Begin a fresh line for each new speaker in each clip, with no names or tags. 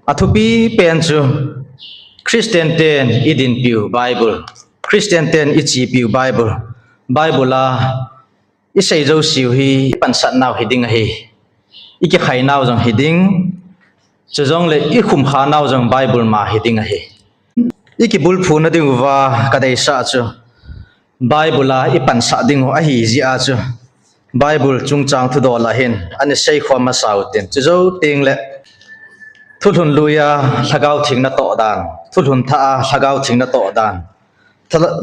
Athupi penchu Christian ten idin piu Bible Christian ten ichi piu Bible la isai zo siu hi pansat naw hiding hi iki khai naw jong hiding chejong le i khum kha naw jong Bible ma hiding hi iki bul phu na ding wa kadai sa chu Bible la i pansa ding a hi ji a chu Bible chungchang thu do la hin ani sei khwa ma sau ten chezo ting le thun luya lagau thing na to dan thun tha lagau thing na to dan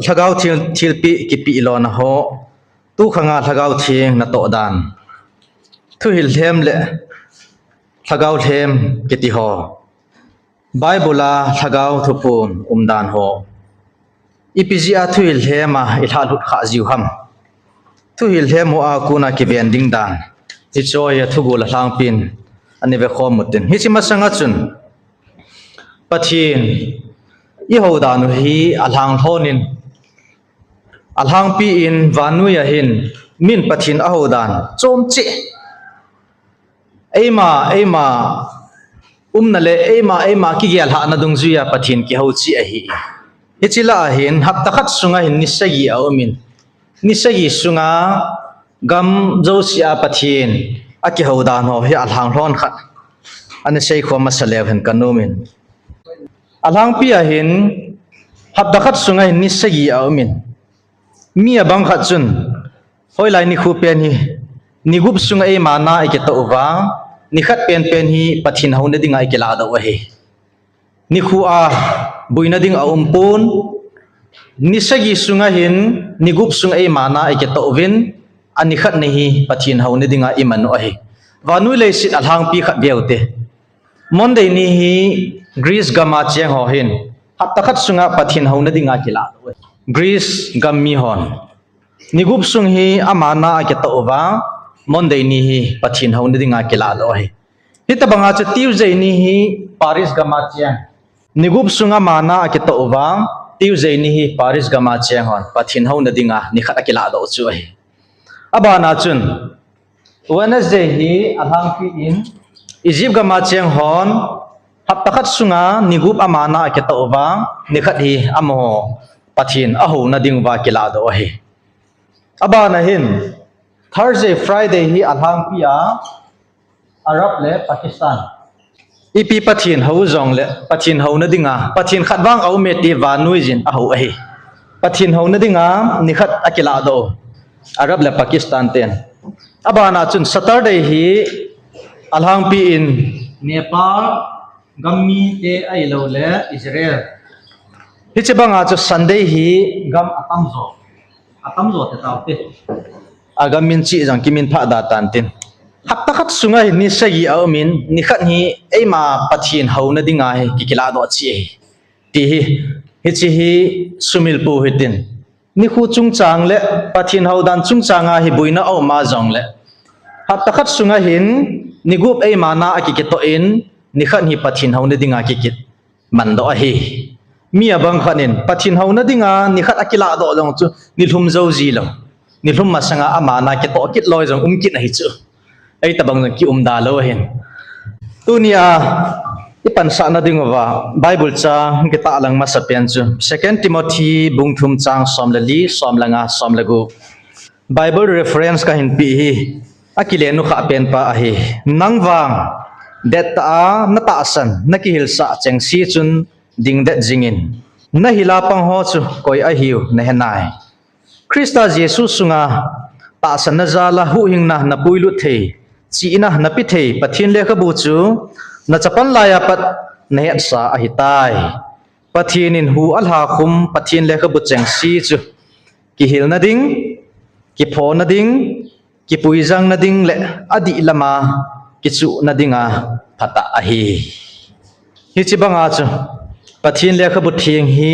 lagau thil pi ki pi lo na ho tu khanga lagau thing na to dan thu hil hem le lagau hem ki ti ho Bible la lagau thu pun dan ho ipizia thu hil hema ithal hut kha jiu ham thu hil hemu a kuna ki vending dan ti choya thu gula hlang pin ani ve khom mutin hi chima sanga chun pathin I hodanu hi alhang thonin alhang pi in vanuya hin min pathin a hodan chom che eima umna le eima ki gyal ha na dung zuya pathin ki ho chi a hi hichila hin haptakhat sunga hin nisagi a umin nisagi sunga gam josia pathin aki hodan ho hi alhang thon khat ani sei khom masalew hen kanumin alhang pia hin habdakhat sunga hin nisagi a umin mi abang khat chun hoilai ni khu pen hi nigup sunga e mana ike to wa ni khat pen hi pathin ho na dinga ike la da wa he ni khu a buina ding a umpun nisagi sunga hin nigup sunga e mana ike to win ani khat ne hi pathin ho na dinga iman o he wanui le sit alhang pi khat beute monday ni hi Greece gama cheng ho hin haptakhat sunga pathin ho na dinga kila Greece gammi hon nigup sung hi amana ke to wa monday ni hi pathin ho na dinga kila do he hitabanga cha Tuesday ni hi Paris gama cheng nigup sunga mana ke to wa Tuesday ni hi Paris gama cheng hon pathin ho na dinga ni khat kila do chu he abana chun Wednesday hi alhang pi in Egypt gama cheng hon haptakhat sunga nigup amana ke to wa ni khat hi amo pathin aho na ding wa kila do he abana hin Thursday Friday hi alhang pia Arab le Pakistan ipi pathin ho jong le pathin ho na dinga pathin khatwang au me ti wa nui jin aho he pathin ho na dinga ni khat akila do Arab le Pakistan ten abana chun Saturday hi alhang pi in Nepal gammi te ai lo le Israel hichibanga chu Sunday hi gam atamzo te tawte agamin chi jang kimin pha da tan tin haptakhat sunga hi ni sagi awmin ni khat hi eima pathin ho na dinga he kikila do chi ti hi sumil pu hitin ni khu chung chang le pathin ho dan chung changa hi buina aw ma jong le haptakhat sunga hin nigup eima na akiketo in ni khat hi pathin ho na dinga kikit man do hi mi abang khanin pathin ho na dinga ni khat akila do long chu ni thum zo ji lo ni thum ma sanga amana ke to kit loi jong kit hi chu ai tabang ki da lo hen tunia ipan sa na ding wa Bible cha ke ta lang ma sa pen chu 2 Timothy bung thum chang som la li som langa som lagu Bible reference ka hin pi hi akile nu kha pen pa a hi nangwang det ta na ta san na ki hil sa cheng si chun ding det jingin na hila pang ho chu koi a hiu na henai Krista Jesus sunga ta san na zala hu hing na puilu the chi na na pi the pathin le kha bu chu na chapan la ya pat ne sa a hitai pathin in hu al ha khum pathin le kha bu cheng si chu ki hil na ding ki pho na ding ki pui jang na ding le adi lama ki chu na dinga phata a hi chibanga chu pathin le kha bu thieng hi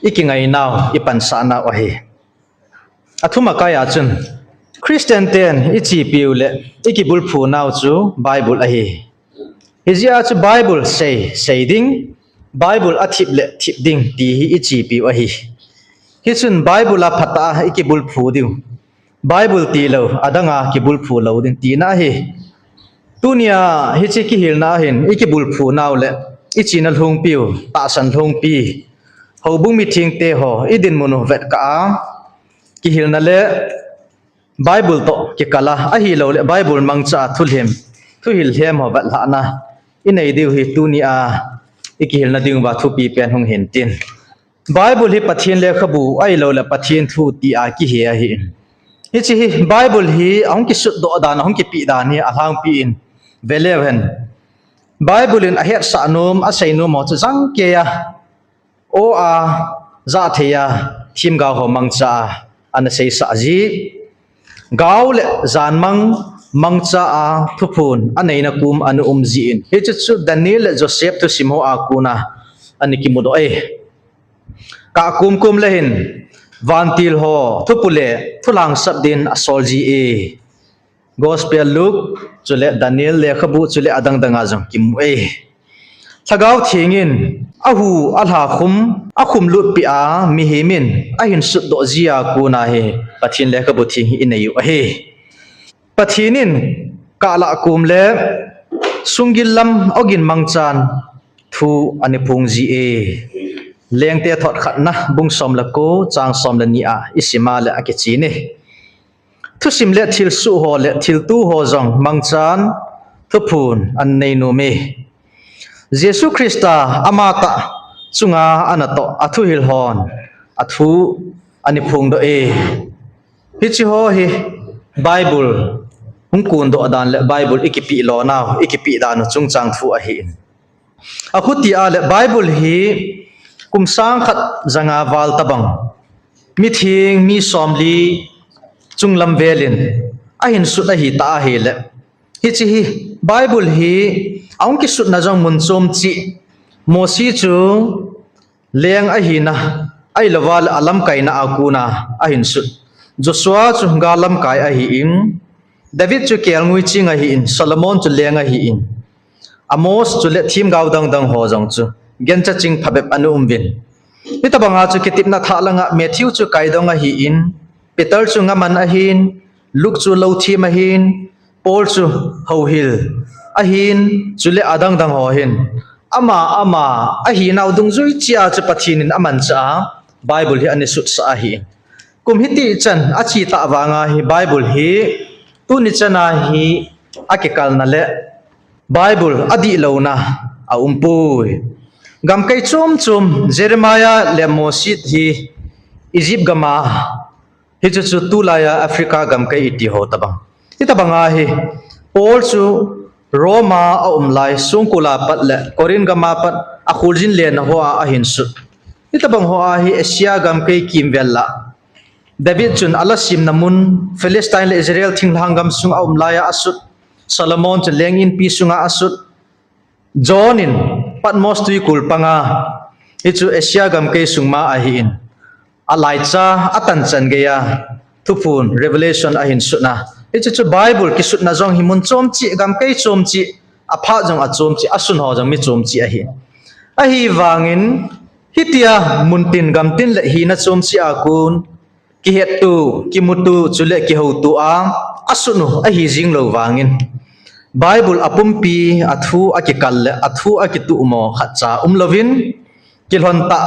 ikingai naw ipan sa na wa hi athuma kaya chun Christian ten ichi piu le ikibul phu naw chu Bible a hi hizia chu Bible say ding Bible athip le thip ding ti hi ichi piu a hi hichun Bible a phata ikibul phu diu Bible ti lo adanga kibul phu lo ding ti na hi tunia hi chi ki hil na hin iki bul phu naw le ichina lhung piu ta san lhung pi ho bung mi thing te ho idin munu vet ka ki hil na le bible to ki kala a hi lo le bible mangcha thulhem thu hil hem ho vat la na inei diu hi tunia iki hil na ding ba thu pi pen hong hen tin bible hi pathian le khabu ai lo le pathian thu ti a ki he a hi hi chi bible hi ong ki sut do dan ong ki pi dan ni a hang pi in veleven bible in a het sa nom a sei nom mo chang ke ya o a za the ya thim ga ho mangcha an sei sa ji gaw le zan mangcha a thupun anei na kum anu ji in hi chu Daniel le Joseph tu simho a kuna ani ki mudo e ka kum le hin vantil ho thupule thulang sab din asol ji e gospel Luke chule Daniel le khabu chule adang danga jong kim e thagaw thingin ahu alha khum lut pi a mi himin a hin sut do zia ku na he pathin le khabu thi inayu a he pathinin kala kum le sungil lam ogin mangchan thu ani phung ji e lengte thot khat na bung som la ko chang som la ni a isima le a ke chi ni thu sim le thil su ho le thil tu ho jong mangchan thu phun an nei nu me Jesus Christa amata chunga anato athu hil hon athu ani phung do e hi chi ho hi Bible hung kun do adan le Bible ikipi lo na ikipi dan chung chang thu a hi akhuti a le Bible hi kum sang khat zanga wal tabang mi thing mi somli chunglam velin a hin su da hi ta he le hi chi hi Bible hi aung ki sut na jong mun chom chi mosi chu leng a hi na ai lawal alam kai na akuna a hin sut Joshua chu ngalam kai a hi in David chu kel ngui ching a hi in Solomon chu leng a hi in Amos chu le thim gaw dang ho jong chu gen cha ching phabep anu umwin ita banga chu kitip na thalanga Matthew chu kai dong a hi in Peter chu ngaman a hin Luke chu lo thim a hin Paul chu ho hil a hin chule adang dang ho hin ama a hi naw dung zui chia chu pathinin aman cha Bible hi ani sut sa a hi kum hi ti chan a chi ta wanga hi Bible hi tu ni chana hi akikal na le Bible adi lo na a umpui gam kai chom Jeremiah le Mosit hi Egypt gama hi chu tulaya Africa gam kai iti ho tabang itabanga hi Paul chu Roma a umlai sungkula pat le Korin gama pat a khuljin le na ho a hin su itabang ho a hi Asia gam kai kim vella David chun ala sim namun Palestine le Israel thinglang gam sung a umlaya asut Solomon chu lengin pi sunga asut John in Patmos tui kulpanga ichu Asia gam kai sungma a hi in Elijah atan chan geya thupun Revelation a hin sutna ichu chu Bible ki sutna jong himun chom chi gam kai chom chi apha jong a chom chi asun ho jong mi chom chi a hi wangin hitia muntin gam tin le hi na chom chi akun ki het tu ki mutu chule ki ho tu a asunu a hi jing lo wangin Bible apumpi athu akikal le athu akitu mo khacha umlovin kilhon ta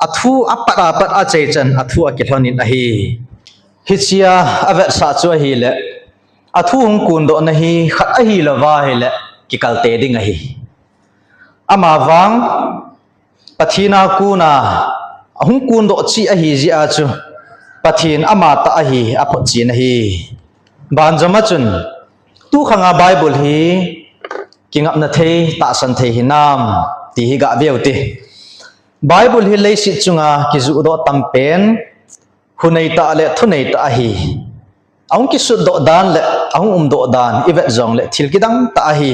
athu apara pat a cheichan athu akilhonin a hi hichia ave sa chu hi le athu hung kun do na hi khat a hi lawa hi le kikal te ding a hi ama wang pathina kuna hung kun do chi a hi ji a chu pathin ama ta a hi apho chi na hi ban jama chun tu khanga Bible hi kingap na thei ta san thei hinam ti hi ga veuti Bible hi lei sit chunga ki zu do tampen hunei ta le thunei ta hi aung ki su do dan le aung do dan ivet jong le thil kidang ta hi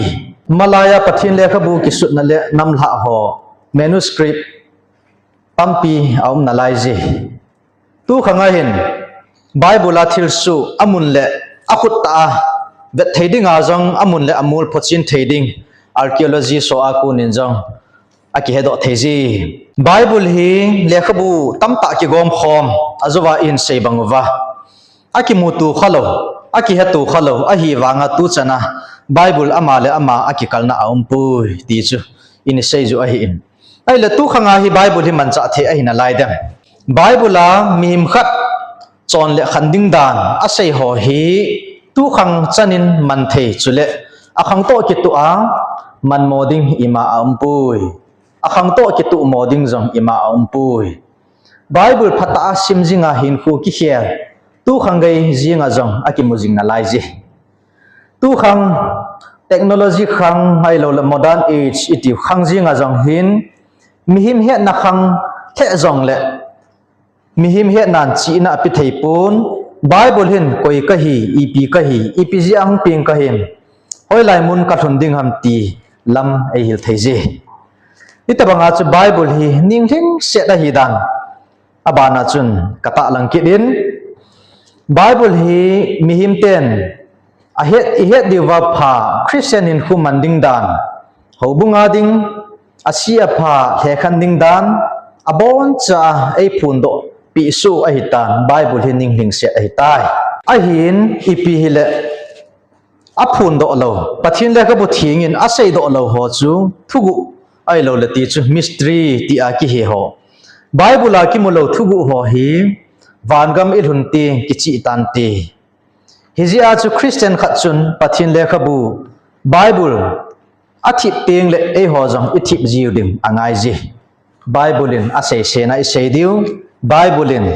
malaya pathin le khabu ki su na le nam la ho manuscript tampi aum na lai ji tu khanga hin Bible la thil su amun le akhut ta vet thading a jong amun le amul phochin thading archaeology so a ku nin jong aki hedo theji Bible hi lekhabu tamta ki gom khom azuwa in sei bangwa aki mutu khalo aki hatu khalo ahi wanga tu chana bible ama le ama aki kalna aumpui ti chu in sei ju ahi in ai la tu khanga hi bible hi man cha the ahi na lai dem bible la mim khat chon le khanding dan a sei ho hi tu khang chanin man thei chule akhang to ki tu a man moding ima aumpui akhang to ki tu moding jong ima aumpui bible phata simjinga hin khu ki khia tu khangai jinga jong akimujing na lai ji tu khang technology khang hai lo la modern age iti khang jinga jong hin mihim he na khang the jong le mihim he nan chi na pi thei pun bible hin koi ka hi ep ji ang ping ka him hoi lai mun ka thun ding ham ti lam ei hil thei ji itabanga chu bible hi ning thing se da hi dan abana chun kata lang ki din bible hi mihim ten ahet diwa pha christian in khu manding dan hobunga ding asia pha he khan ding dan abon cha ei phun do pi su a hitan bible hi ning hing se a hitai a hin ipi hile a phun do lo pathin le ka bu thing in a sei do lo ho chu thugu ai lo le ti chu mystery ti a ki he ho bible a ki mo lo thugu ho hi vangam ilhun ti kichi tan ti hizia chu christian khat chun pathin le khabu bible athip teng le ei ho jong ithip jiu dim angai ji bible in a sei na i sei diu bible in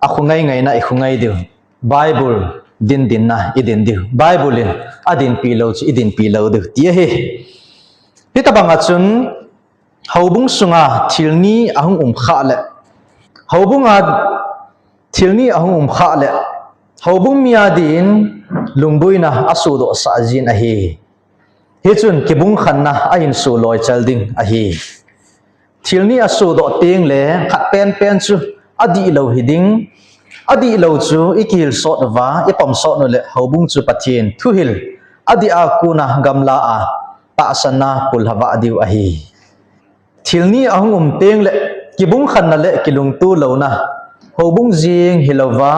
a khungai ngai na i khungai diu bible din na idin diu bible in adin pi lo chi idin pi lo diu ti he hitabanga chun hobung sunga thilni ahung kha le hobunga thilni ahum kha le hobung mia din lungbuina asu do sa jin a hi hi chun kibung khanna a in su loi chalding a hi thilni asu do teng le khat pen chu adi lo hiding adi lo chu ikil sot wa ipam sot no le hobung chu pathin thu hil adi a kuna gamla a ta sanna pul hawa diu a hi thilni ahum teng le kibung khanna le kilung tu lo na hobung jing hilowa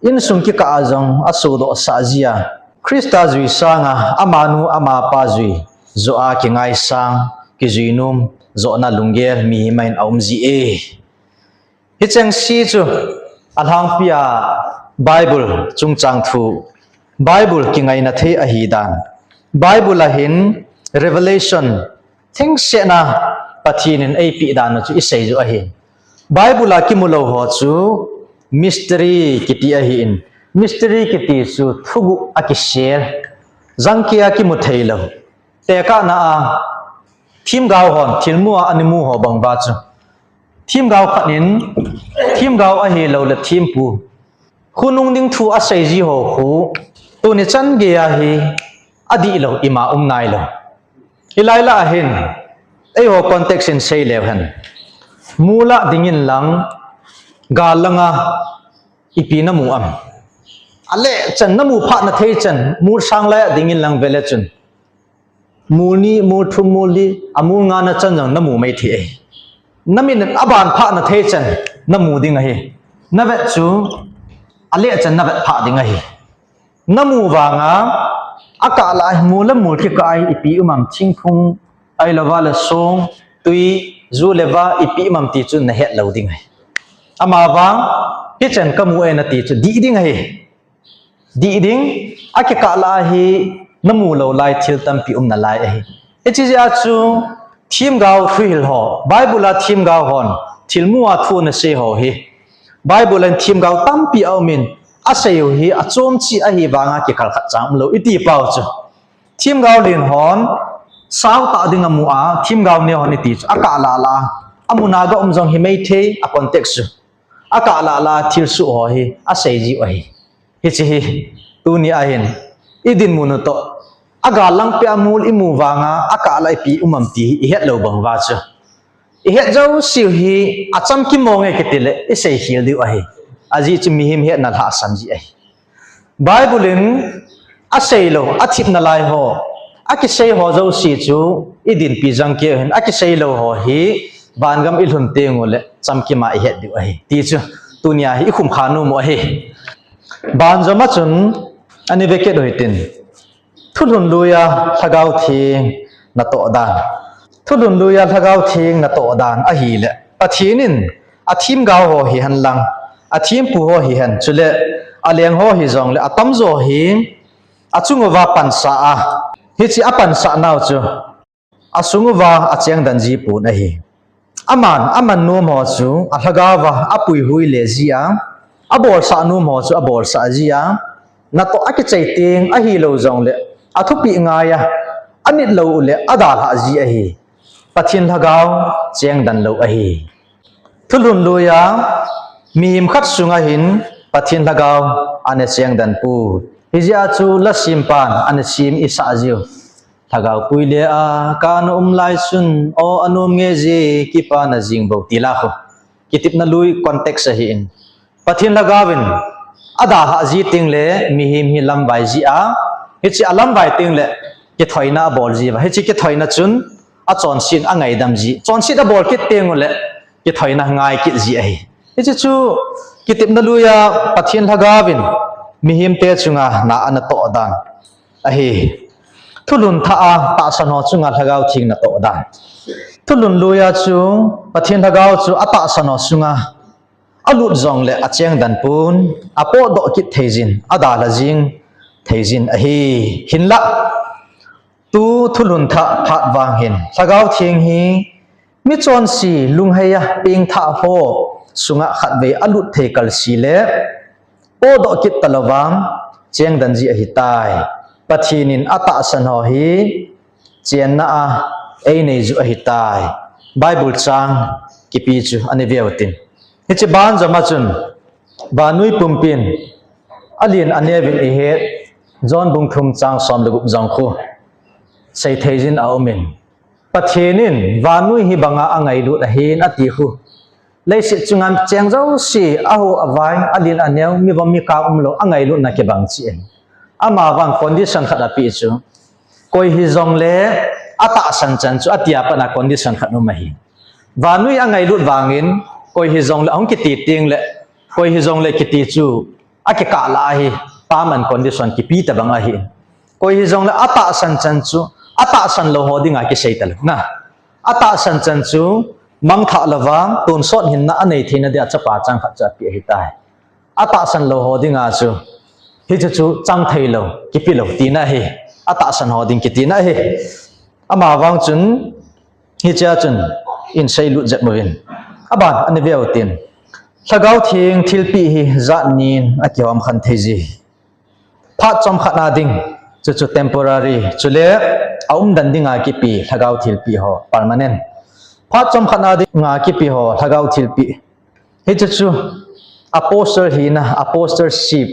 in sungki ka azong asu do sajia krista zui sanga amanu ama pa zui zo a ki ngai sang ki zuinum zo na lungel mi main aumji e hichang si chu alhang pia bible chungchang thu bible ki ngai na the a hi dan bible a hin revelation thing se na pathin in ap dan chu isei ju a hin bible a ki mulo ho chu mystery kiti a hi in mystery kiti chu thugu a ki share jangkia ki mu theilo te ka na a thim gaw hon thilmu animu ho bang ba chu thim gaw khanin thim gaw a hi lo le thim pu khunung ding thu a sei ji ho khu tu ni chan ge a hi adi lo ima nai lo ilaila a hin ei ho context in sei le han mula dingin lang galanga ipina mu am ale chan namu pha na thei chan mu sang la dingin lang vele chun muni mu thu muli amu nga na chan jang namu mai thi ai namin aban pha na thei chan namu ding a hi nawe chu ale chan nawe pha ding a hi namu wa nga akala mu la mu ki ka ai ipi umam thingphung ai lawa la song tui zu leva ipi mam ti chu na het lo ding ai ama wang kitchen kamu ena ti chu di ding ai di ding ake ka la hi namu lo lai thil tam pi na lai ai e chi ja chu thim gaw thil ho bible la thim gaw hon thil mu a thu na se ho hi bible an thim gaw tam pi au min a se yo hi a chom chi a hi wanga ke kal khat cham lo iti pau chu thim gaw lin hon sao ta ding amu a thim gaw ne hon ti chu aka la amuna ga jong hi mai the a context aka la thil su ho hi a sei ji o hi hi chi hi tu ni a hin idin mu no to aga lang pe amul imu wanga aka lai pi umam ti i het lo bang wa chu i het jo siu hi acham ki mo nge ketile i sei hil diu a hi aji chi mi him he na la sam ji ai bible in a sei lo a thip na lai ho aki sei ho zo si chu idin pi jang ke hen aki sei lo ho hi bangam ilhun te ngole chamki ma he diu ai ti chu tunia hi khum khanu mo hi ban jama chun อันนี้เวกเกตโดยตินทุลุนลุยาทะกาวทิงนาโตดานทุลุนลุยาทะกาวทิงนาโตดานอะฮีเลปะทีนินอะทีมกาวโหฮิหันลังอะทีมปูโหฮิหันจุเลอะเลียงโหฮิจงเลอะตัมโซฮิอะจุงวาปันซาอะฮิจิอะปันซานาวจูอะสุงวาอะเจียงดันจีปูนะฮีอามันนูมอจูอะทะกาวาอะปุยหุยเลจีอาอะบอลซานูมอจูอะบอลซาจีอานาโตอะกิใจติงอะฮีโลจงเลอะทุปีงายาอันนี้โลเลอะดาลาจีอะฮีปะทินทะกาวเจียงดันโลอะฮีทุลุนลุยามีมขัดสุงหินปะทินทะกาวอันนี้เจียงดันปูฮิจิอาจูละซิมปานอันนี้ซิมอิสาจิวทะกาวปุยเลอะกานุไลซุนโออนุมเงจีกิปานะจิงโบติลาโคกิติบนะลุยคอนเท็กซ์หินปะทินทะกาวินอดาหะจีติงเลมีหิมฮิลัมไบจีอาฮิจิอลัมไบติงเลกิถอยนาบอลจีบฮิจิกิถอยนาจุนอะจอนซินอะไงดัมจีจอนซินอะบอลกิติงเลกิถอยนาง่ายกิจีไอฮิจิจูกิติบนะลุยาปะทินทะกาวินมีหิมเตจุงานาอันโตดานอะฮีทุลุนทะอาตาสนอจุงาทะกาวทิงนาโตดานทุลุนลุยาจูปะทินทะกาวจูอะตาสนอจุงาอลุดจงเลอะเจียงดันปูนอะโปดอกิเทจินอะดาลาจิงเทจินอะฮีหินละตูทุลุนทะพะวางหินทะกาวทิงฮีมิจอนสีลุงเฮียปิงทะโฮสุงะขัดเวอลุดเทกัลสีเลโปดอกิตตะละวังเจียงดันจีอะฮีตายปะทีนินอะตะสนอฮีเจียนนะอะเอเนจูอะฮีตายไบเบิลจังกิปีจูอันนี้เวียวตินฮิจิบานจามาจุนบานุยปุ่มปินอลีนอันเนวินเอเฮดจอนบุงทุมจังสอมลกุบจังคูใส่เทจินอาอมินปะเทนินวานุยฮิบังอาไงลุดเฮนอติคูเลยสิจุงามเจียงเจ้าสีอาหูอวายอลีนอันเนียวมีบะมีกาโลอังไงลุดนักบังจีเอ็นอามาวังคอนดิชันขัดอปีจูคอยฮิจงเลอาตาสันจันจูอติยาปนักคอนดิชันขัดนุมาฮีวานุยอังไงลุดวางินคอยฮิจงเลองกิติติงเลคอยฮิจงเลกิติจูอากิกาลาฮีปามันคอนดิชันกิปีตบังอาฮีคอยฮิจงเลอาตาสันจันจูอาตาสันโลหดิงอากิเซตัลนะอาตาสันจันจูมังทะละวังตุนสดหินนะอันนี้ทีนั้นเดียจะปาจังขัดจะปีหิตายอาตาสันโลหดิงอาจูฮิจจูจังไทยโลกิปิโลตีนะเฮอาตาสันหอดิงกิตีนะเฮอามาวังจุนฮิจาจุนอินไซลุจัดมือวินอาบานอันนี้เวียวตินถ้าเกาทิ้งทิลปีฮิจัดนินอากิวามขันเทจีพัดจอมขัดนาดิงจุด temporary จุเลอาดันดิงอากิปีถ้าเกาทิลปีหอ permanent พัดจอมขัดนาดิงอากิปีหอถ้าเกาทิลปีฮิจจู apostle ฮีนะ apostleship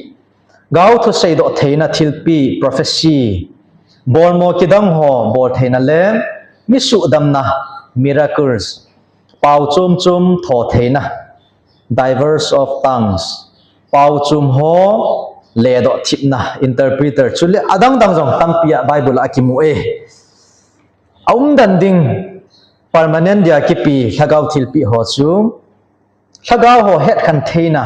เกาทุเสดอเทนะทิลปี prophecy บอลโมกิดังหอบอลเทนะเลมิสุดัมนะ miracles เป่าจุมจุมทอเทนะ diverse of tongues เป่าจุมหอเลดอทิปนะ interpreter ชุดเลอดังดังจงตั้มปีอะไบเบิลอากิมูเอดันดิง permanent เดียกิปีถ้าเกาทิลปีหอจูถ้าเกาหอเฮดคันเทนะ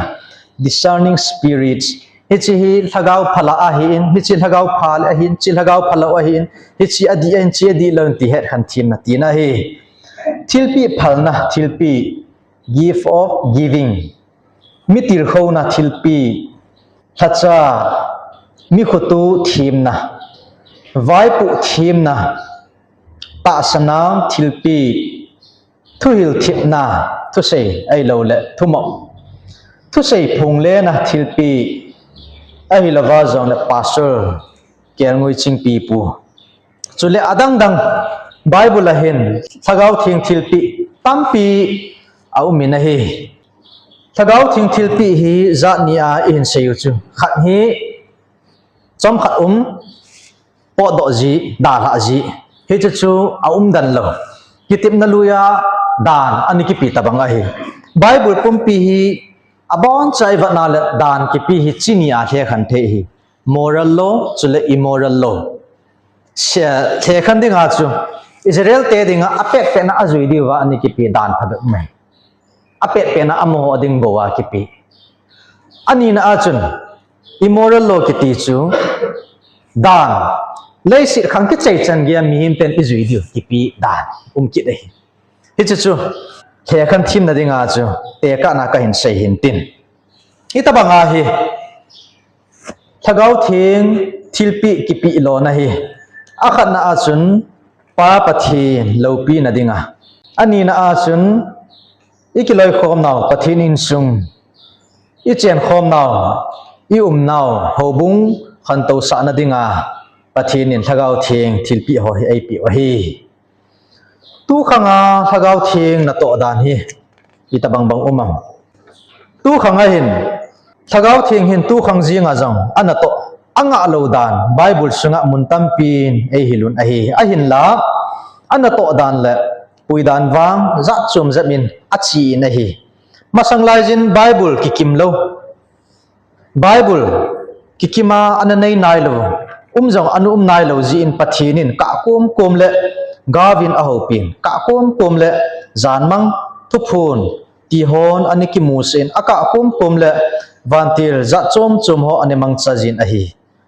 discerning spiritsฮิจิฮิทะกาวพละอาหินฮิจิทะกาวพาลอาหินจิทะกาวพละอาหินฮิจิอดีเอ็นจิอดีเลินติเฮดขันทีมนะตีนะเฮทิลปีพลนะทิลปี gift of giving มิติลเขานะทิลปีทัชามิขุตูทีมนะไว้ปุทีมนะตาสนามทิลปีทุหิลทิปนะทุเสยไอโลเลทุมอทุเสยพงเลนะทิลปีไอ้ละว่าจงเลพาสเตอร์เกี่ยงวยชิงปีปูจุเลอดังดังไบเบิลเห็นถ้าเขาทิ้งทิลปีตั้มปีเอามินะเฮถ้าเขาทิ้งทิลปีฮีจัดนี้อินเสียจูขัดฮีจอมขัดปอดดอจีดาราจีเฮจะจูเอาดันโลกิติมนัลุยาดานอันนี้กิปีตาบังไอไบเบิลปุ่มปีฮีอบอนใจวันนั้นดานกิปีฮิจินีอาเทขันเทฮี moral law จุเล immoral law เชื่อเทขันดิ่งอาจูอิสราเอลเตดิ่งอาเป็ดเป็นอาจุยดีว่าอันนี้กิปีดานพัดไม่อาเป็ดเป็นอาโมดิ่งบัวกิปีอันนี้นะอาจุน immoral law ki ti chu dan lei si khang ki chei chan gi mi him pen izui diu ki pi dan ki dei hi chu khe khan thim na dinga chu te ka na ka hin sei hin tin hi ta banga hi thagau thing thilpi ki pi lo na hi akhat na a chun pa pathin lo pi na dinga ani na a chun ikiloi khom naw pathin in sung i chen khom naw i naw hobung khan to sa na dinga pathin in thagau thing thilpi ho hi ai pi o hi tu khanga thagau thing na to dan hi itabang bang umam tu khanga hin thagau thing hin tu khang jinga jang ana to anga lo dan bible sunga muntam pin ei hilun a hi a hin la ana to dan le puidan wang za chum zamin achi na hi masang lai jin bible ki kim lo bible ki kima ana nei nai lo jang anu nai lo ji in pathinin ka kom le gavin a hopin ka kom le zanmang thupun ti hon ani ki musin aka kom le vantil za chom ho ani mang chajin a hi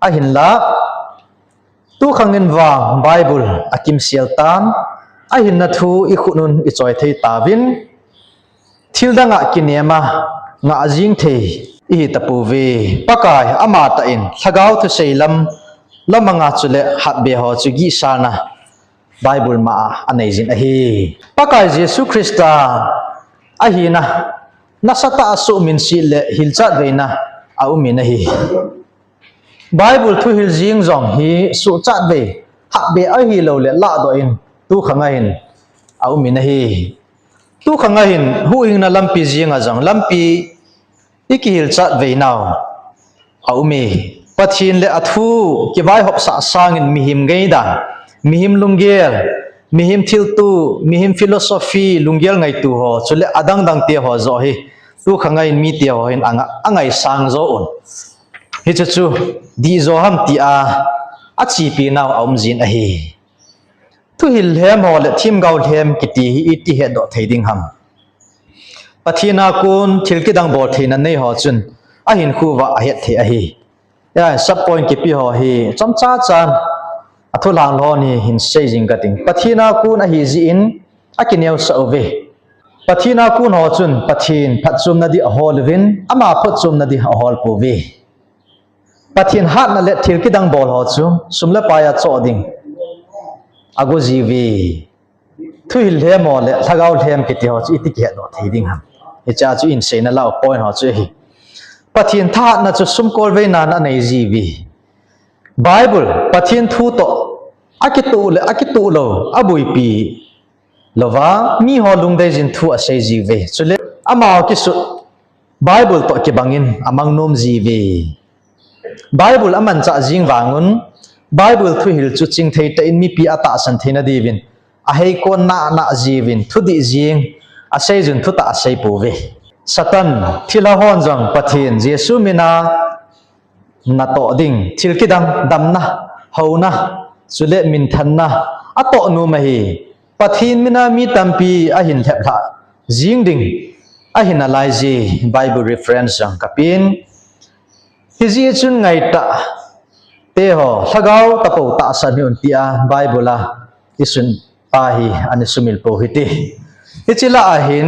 a hin la tu khangin wang bible akim sialtan a hin na thu i khunun i choi thei tawin thildanga kinema nga jing thei i tapu ve pakai ama ta in thagau thu seilam lamanga chule habbe ho chu gi sana bible ma anei jin a hi pakai jesu christa a hi na nasata asu min si le hilchat veina a umin a hi bible thu hil jing jong hi su chat ve habbe a hi lo le la do in tu khanga hin a umin a hi tu khanga hin hu ing na lampi jinga jang lampi iki hil chat ve naw a umi pathin le athu ki vai hop sa sangin mihim geida mihim lunggel mihim thiltu mihim philosophy lunggel ngai tu ho chule adang dang te ho zo hi tu khangai mi te ho hin angai sang zo on hi chu di zo ham ti a chi pi naw aum jin a hi tu hil hem ho le thim gau hem ki ti hi ti he do theiding ham pathina kun thilki dang bol theina nei ho chun a hin khu wa a het the a hi ya sub point ki pi ho hi chom cha chan athu lang lo ni hin sei jing ka ting pathina kun a hi ji in akinew sa ove pathina kun ho chun pathin phat chum na di a hol win ama phat chum na di a hol pu ve pathin hat na le thil ki dang bol ho chu sumla pa ya cho ding ago ji ve thuil he mo le thagau them ki ti ho chi ti ke do thei ding ham e cha chu in sei na law point ho chu hi pathin tha na chu sum kol ve na na nei ji ve bible pathin thu to akitu lo abui pi lova mi ho lung dei jin thu a sei ji ve chule ama ki su bible to ki bangin amang nom ji ve bible aman cha jing wangun bible thu hil chu ching thei ta in mi pi ata san thina divin a hei kon na jivin thu di jing a sei jun thu ta sei pu ve satan thila hon jang pathin jesu mina na to ding thil kidang damna hona chule min thanna ato nu ma hi pathin mina mi tampi a hin thepla jing ding a hin alai ji bible reference jang kapin hiji chun ngai ta te ho thagau tapo ta san hun tia bible la isun pa hi ani sumil po hiti ichila a hin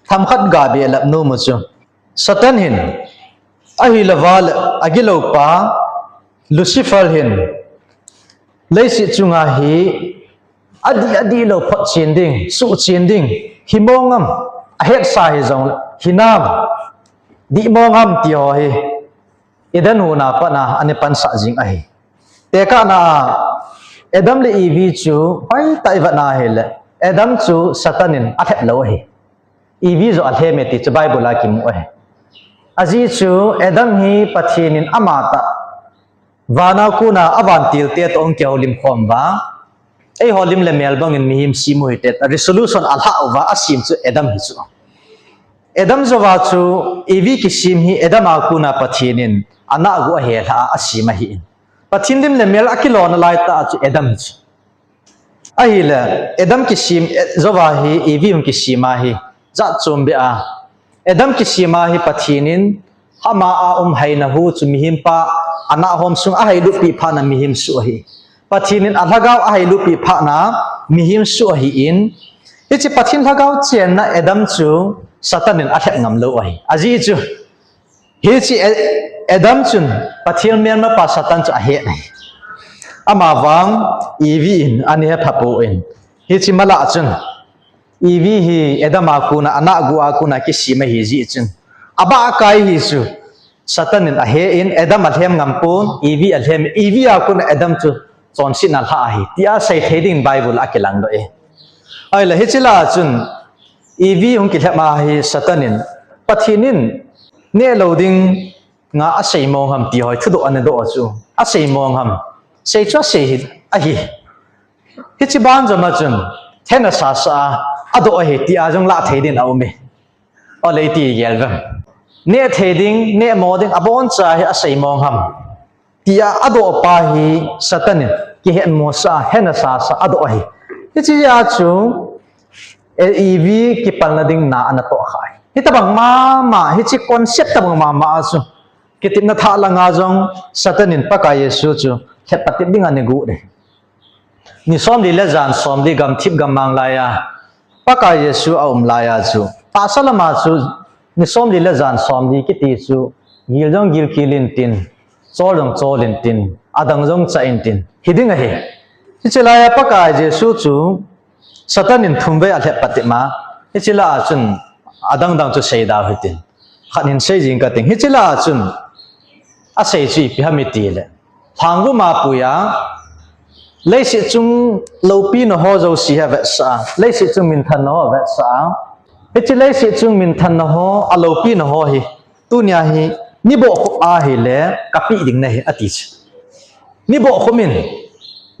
tham khat ga be lap nu mu chu satan hin ahi lawal agilo pa lucifer hin leisi chunga hi adi lo phat chin ding su chin ding himongam a het sa hi jong hinam di mongam ti ho hi idan hu na pa na ani pan sa jing a hi te ka na adam le ev chu pai tai va na he le adam chu satanin a the lo hi ev zo a the me ti chu bible la kim o he aji chu adam hi pathinin amata wana kuna avantil te to ong keu lim khom wa ei holim le melbang in mihim simu hitet resolution alha wa asim chu adam hi chu adam zo wa chu ev ki sim hi adam akuna pathinin ana gu he tha asima hi pathin dim le mel akilo na lai ta chu adam chu ahila adam ki sim zo wa hi ev ki sima hi za chum be a adam ki sima hi pathinin hama a hai na hu chu mi him pa ana hom sung a hai lu pi pha na mi him su hi pathinin alhagau a hai lu pi pha na mi him su hi in ichi pathin lhagau chen na Adam chu satanin a thek ngam lo hi aji chu hi chi Adam chun pathil mian ma pa satan chu a he nei ama wang evi in ani ha phapo in hi chi mala chun evi hi Adam a ku na ana gu a ku na ki si ma hi ji chun aba kai hi chu satanin a he in Adam a them ngam pun evi a them evi a ku na Adam chu chon sin na la hi tia sai theding bible a kelang do e ai la hi chila chun evi hong ki thama hi satanin pathinin ne loading nga a sei mong ham ti hoi thudo an do chu a sei mong ham sei cha sei a hi hi chi ban jama chun thena sa sa ado a hi ti a jong la thedin a me o le ti gel vam ne theding ne moding abon cha hi a sei mong ham ti a ado pa hi satanin ki hen mo sa hena sa sa ado a hi hi chi ya chu ev ki palna ding na ana to khai hi tabang ma hi chi concept tabang ma chu kitin na tha langa jong satanin paka yesu chu khepatip ding ani gu de ni som li la jan som li gam thip gam mang la ya paka yesu a la ya chu ta salama chu ni som li la jan som li ki ti chu gil jong gil kilin tin cholong cholin tin adang jong cha in tin hiding a he chi chela ya paka yesu chu satanin thumbe a the patima hi chila chun adang dang chu sei da hitin khanin sei jing ka ting hi chila chun a sei chi pi hami ti le thangru ma puya leisi chung lopi no ho zo si ha ve sa leisi chung min than no ve sa hi chi leisi chung min than no ho a lopi no ho hi tu nya hi ni bo khu a hi le kapi ding na hi ati chi ni bo khu min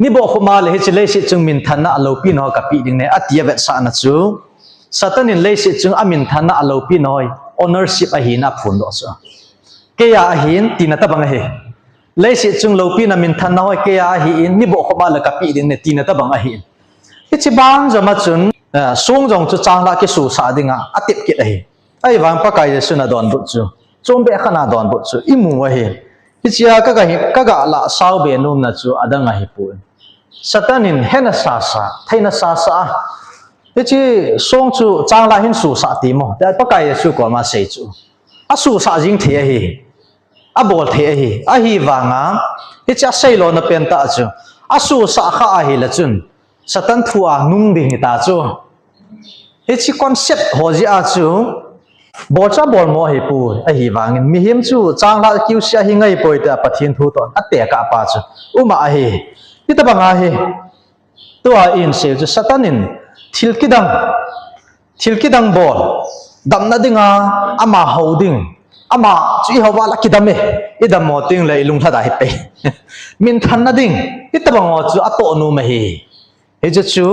ni bo khu ma le hi chi leisi chung min than na lopi no kapi ding ne ati ve sa na chu satanin leisi chung amin than na lopi noi ownership a hi na phun do sa ke ya hin tina ta bang he leisi chung lopi na min than na hoi ke ya hi in ni bo khu ma le kapi ding ne tina ta bang a hi chi bang jama chun sung jong chu chang la ki su sa dinga atip kit a hi ai wang pa kai yesu na don bu chu chom be khana don bu chu imu wa he chia ka ga la saw be num na chu adanga hi pu satanin hena sa sa thaina sa sa chi song chu chang la hin su sa ti mo da pa kai yesu ko ma sei chu a su sa jing the hi a bol the hi a hi wanga hi cha sei lo na pen ta chu a su sa kha a hi la chun satan thua nung ding ta chu hi chi concept ho ji a chu bol cha bol mo hi pu a hi wangin mi him chu chang la kiu sia hi ngai poi ta pathin thu ton a te ka pa chu uma a hi hi ta banga hi to a in se chu satanin thilkidang bol damna dinga ama holding ama chi hawa la kidame idam mo ting le ilung thada hi pe min than na ding itabang mo chu ato nu ma hi he chu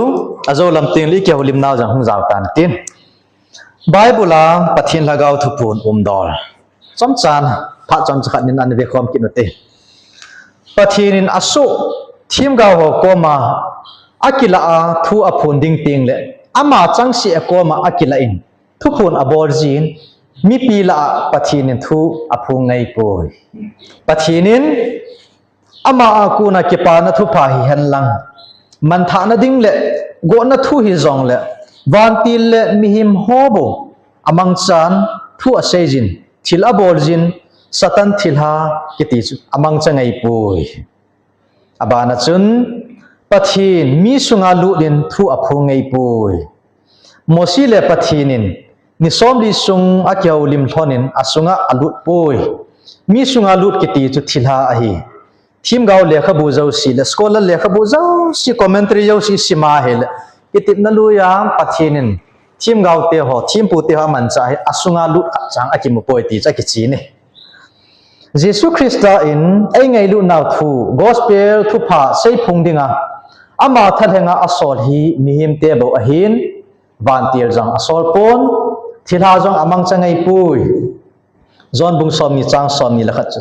azo lam ting li ke holim naw jang hung jaw tan tin bible a pathin lagaw thupun dol chom chan pha chom chakhat nin an ve khom kinote pathinin asu thim gaw ho koma akila a thu a phun ding ting le ama changsi a koma akila in thu phun a bor jin mi pila pathinin thu a phu ngai poi pathinin ama a ku na ke pa na thu pha hi han lang man tha na ding le go na thu hi zong le van til le mi him hobo amang chan thu a sejin thil a bor jin satan thil ha ki ti chu amang changai poi abana chun pathin mi sunga lu din thu a phu ngai poi mosi le pathinin ni som li sung a kyau lim thonin asunga alut poi mi sunga lut ki ti chu thilha a hi thim gaw lekha bu zo si le scholar lekha bu zo si commentary yo si sima hel itip na lu ya pathinin thim gaw te ho thim pu te ha man cha asunga lut chang a ki mu poi ti cha ki chi ni Jesus Christa in ai ngai lu naw thu gospel thu pha sei phung dinga ama thalenga asol hi mihim te bo a hin van tir jang asol pon thilha jong amang changai pui zon bung som ni chang som ni lakhat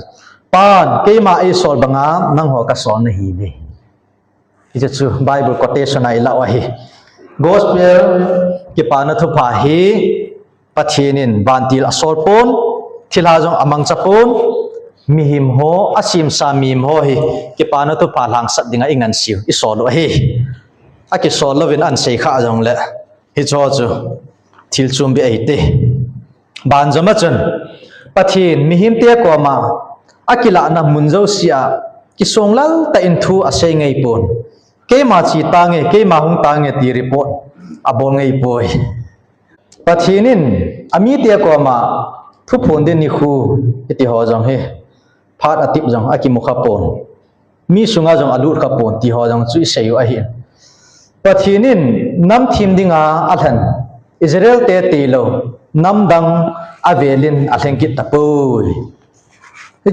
pan keima ai sol banga nang ho ka son na hi be ije chu bible quotation ai la wa hi gospel ki pa na thu pha hi pathinin van til asol pon thil ha jong amang chapun mi him ho asim sa mim ho hi ki pa no to pa lang sat dinga ingan siu I solo hi aki solo win an sei kha jong le hi cho chu thil chum bi ai te ban jama chun pathin mi him te ko ma akila na munzo sia ki songlal ta in thu asei ngai pon ke ma chi ta nge ke ma hung ta nge ti report abol ngai poi pathinin ami te ko ma thu phon den ni khu iti ho jong he phat atip jong aki mukha pon mi sunga jong alut kha pon ti ho jong chui sei a hi pathinin nam thim dinga athan Israel te tilo nam dang avelin athengkit tapoi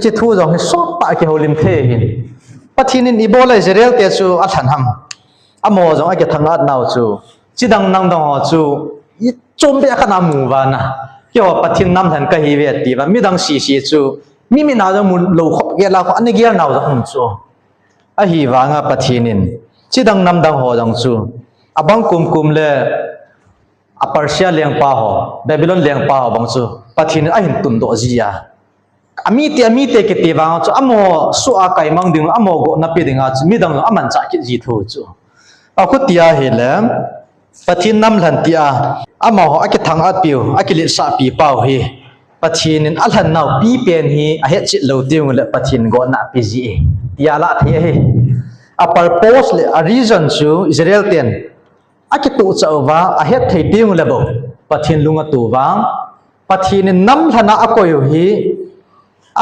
chi thu jong so pa ki holim the hin pathinin ibola Israel te chu athan ham amo jong ake thangat naw chu chidang nang dang ho chu I chombe kana mu bana kyo pathin nam than ka hi ve ti ba mi dang si si chu mi na jong mu lo khop ge la ko ani ge naw jong chu a hi wa nga pathinin chidang nam dang ho jong chu abang kum le a Persia leng pa ho Babylon leng pa ho bang chu pathin a hin tun do zia ami te ke te wa chu amo su a kai mang ding amo go na pe dinga chu mi dang aman cha ki ji thu chu a khu tia he le pathin nam hlan tia amo ho ake thang at piu ake li sa pi pau hi pathin in alhan naw pi pen hi a he chit lo tiung le pathin go na pi ji tia la the he a purpose le a reason chu Israel ten ake tu chawa a he thei tiung le bo pathin lunga tu wang pathin nam hlana akoy hi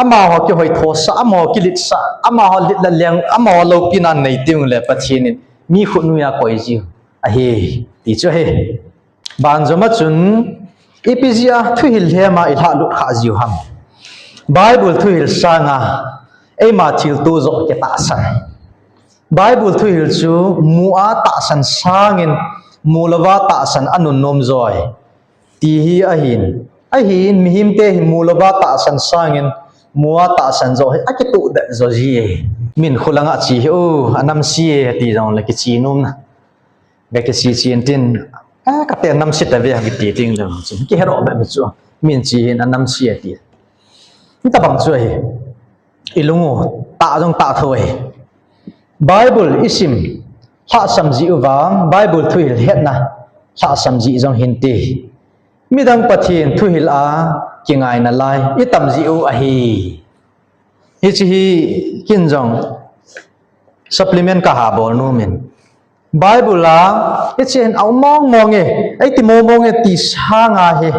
ama ho ki hoi thosa amo ki lit sa ama ho lit la leng amo lo pinan nei tiung le pathin mi khu nu ya koi ji a he ti chu he ban joma chun epizia thu hil hema I tha lu kha jiu ham bible thu hil sanga e ma thil tu zo ke ta san bible thu hil chu mu'a ta san sangin mulawa ta san anun nom zoi ti hi a hin mi him te mulawa ta san sangin mu'a ta san zo a ke tu da zo ji min khulanga chi o anam si ti jong le ki chi num na be ke si chin tin ka te nam sit ave ha ti ting lo ki hero ba chu min chi hin anam si ti ta bang chu hi ilungu ta jong ta thoi bible isim ha samji uwang bible thuil hetna ha samji jong hin ti midang pathin thuil a kingai na lai itam ji u a hi chi hi kin jong supplement ka ha bol nu min bible la ichen au mong e ai ti mong e ti sanga he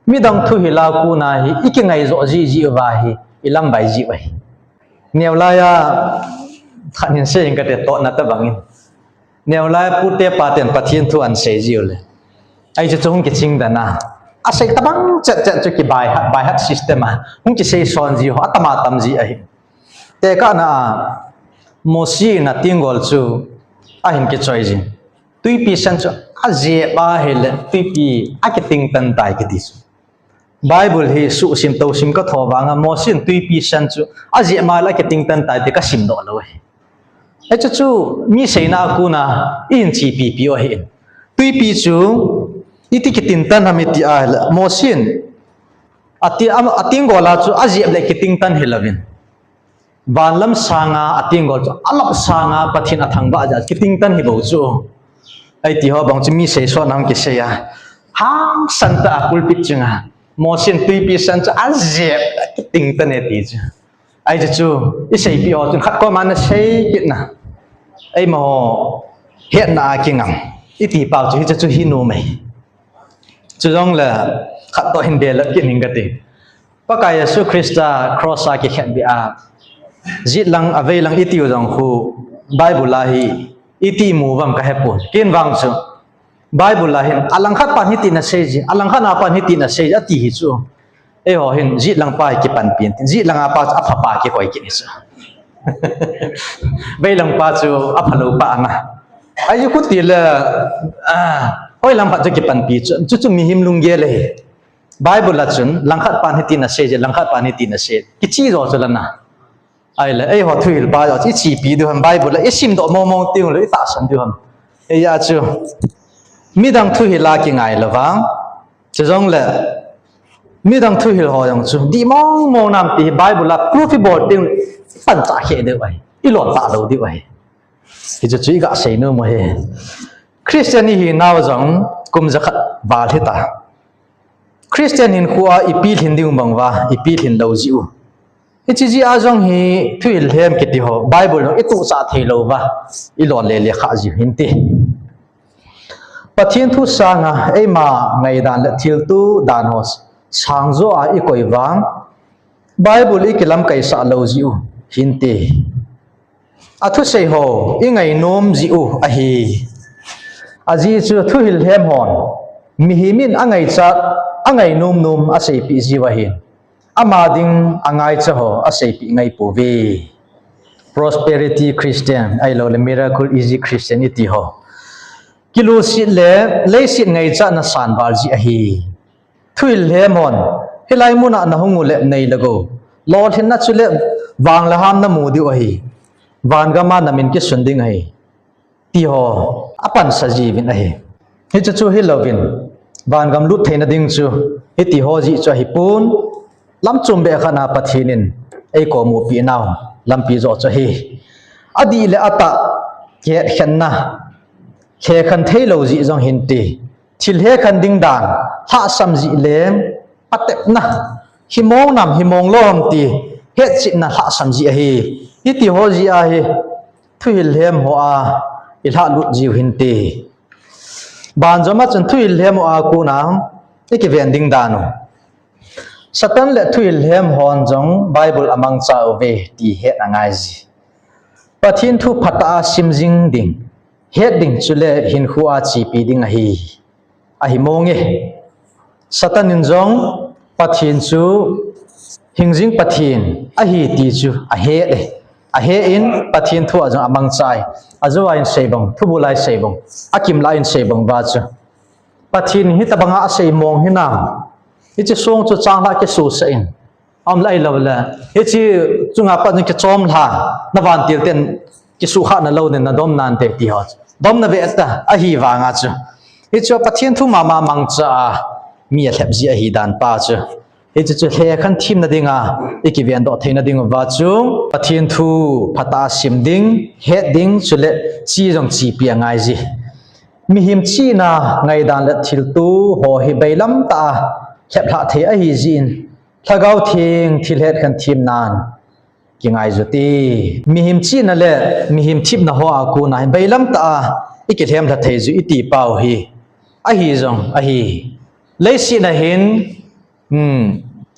midang thuila ku na hi ikingai zo ji wa hi ilam bai ji wai neula ya thanin se ing ka te to na ta bangin neula pute paten pathin thu an se ji le ai je chung ki ching da na a se tabang chat ki bai hat system a hung ki se son ji ho atama tam ji ai te ka na mosi na tingol chu a hin ki choi ji tui pi san chu a je ba hel tui pi a ki ting tan tai ki dis bible hi su sim to sim ka thowanga mosin tui pi san chu a je ma la ki ting tan tai te ka sim do lo ai chu mi seina ku na in chi pi o hin tui pi chu iti ki tin tan hami ti a mosin ating gola chu a je le ki ting tan helavin banlam sanga atingol chu alap sanga pathin athang ba ja kiting tan hi bo chu ai ti ho bang chi mi se so nam ki se ya hang santa pulpit chinga mosin tui pi san chu azje kiting tan e ti chu ai chu I sei pi o chu khat ko man sei kit na ai mo het na kingam iti pa chu chu hi no mai chu jong la khat to hin be la kin ning ga ti pa ka Yesu Krista cross a ki khat bi a zit lang avei lang itiu jong khu bible la hi iti mu wam ka hepon kin wang chu bible la hin alang khat pan hi ti na sei ji alang khat na pan hi ti na sei ati hi chu e ho hin zit lang pa ki pan pin zit lang apa a pha pa ki koi ki ni chu bei lang pa chu a phalo pa na ai ku ti la hoi lang pa chu ki pan pi chu mi him lung ge le bible la chun lang khat pan hi ti na sei ji lang khat pan hi ti na sei ki chi zo chu la na ai le ai ho thuil ba jo chi chi pi du han bible la isim do mo tiung le ta san du han e ya chu mi dang thu hi la ki ngai la wang chu jong le มีดังทุหิลหอยังจูดีมองนำตีไบเบิลละพรูฟิบอร์ดติงปัญจาเขเดไว้อีหลอดตาเราดีไว้ที่จะจุยกะเสนอมาเฮคริสเตียนนี่นาวจังกุมจะขัดบาลฮิตาคริสเตียนหินขัวอีปีหินดิวบังว่าอีปีหินดาวจิวอีจีจีอาจังฮีทุหิลเฮมกิติโฮไบเบิลอีตุสาเทโลวะอีหลอดเลขาจิวหินตีปะเทียนทุสางะไอมาไงดานเลทิลตูดานโฮสช่างโซอาอีกอยวังไบเบิลอีกิลัมไกสาโลจิวหินตีอาทุเซโฮอีไงโนมจิวอะฮีอาจีจูทุหิลเฮมฮอนมีหิมินอ่างไงจัดอ่างไงนุ่มอาศัยปีจีวะหินอามาดิงอ่างไงจัดโฮอาศัยปีไงปูวี prosperity Christian ไอโลเล miracle easy Christianity โฮกิโลสิเลสิไงจัดนัสานบาลจีอะฮีทุหิลเฮมฮอนเฮลัยมุนะนะฮงุเลในละโกลอดหินนัดชุเลวางละหามนะมูดิวอะฮีวานกามานะมินกิสุนดิงอะฮีที่หออปันสจีวินไอฮิจะจูฮิลวินบานกำลุดเทนดิ่งจูฮิติหอจีจูฮิปูนลำจุมเบะขนาปะทีนินไอโกมูปีนาวลำปีโจจูฮิอดีเลอตะเกะขันนะเขขันเทโลจีจงหินตีทิลเฮขันดิ่งดานหาสัมจีเลมปัตเตนะหิมองนำหิมองล้อมตีเฮจินะหาสัมจีฮิฮิติหอจีอาฮิทุหิลเฮมหัวอิลฮาลุจิวหินตีบานจอมาจนทุอิลเฮมอากูนังนี่กิเวนดิงดานุสตันเลทุอิลเฮมฮอนจงไบเบิลอมังซาอเวตีเฮตangayจีปะทินทุพัตอาซิมจิงดิงเฮดดิงจุเลหินขัวจีปีดิงอหิมงเงสตันนินจงปะทินจูหิงจิงปะทินอหิตีจูอเฮดa he in pathin thu ajang amang chai azuwa in sebong thubulai sebong akim la in sebong ba chu pathin hi tabanga sei mong hina hi chi song chu chang la ke su sa in am lai lo la hi chi chunga pa ni ke chom la na van tir ten ki su kha na lo ne na dom nan te ti ho dom na ve ta a hi wa nga chu hi chu pathin thu ma mang cha mi a thep ji a hi dan pa chu hi chu he khan thim na dinga ikivian do theina ding wa chung pathin thu phata sim ding he ding chule chi jong chi pi angai ji mi him chi na ngai dan la thil tu ho hi bailam ta khep tha the a hi jin thagau thing thil het khan thim nan ki ngai ju ti mi him chi na le mi him thip na ho a ku na bailam ta ikithem tha the ju iti pau hi a hi jong a hi leisi na hin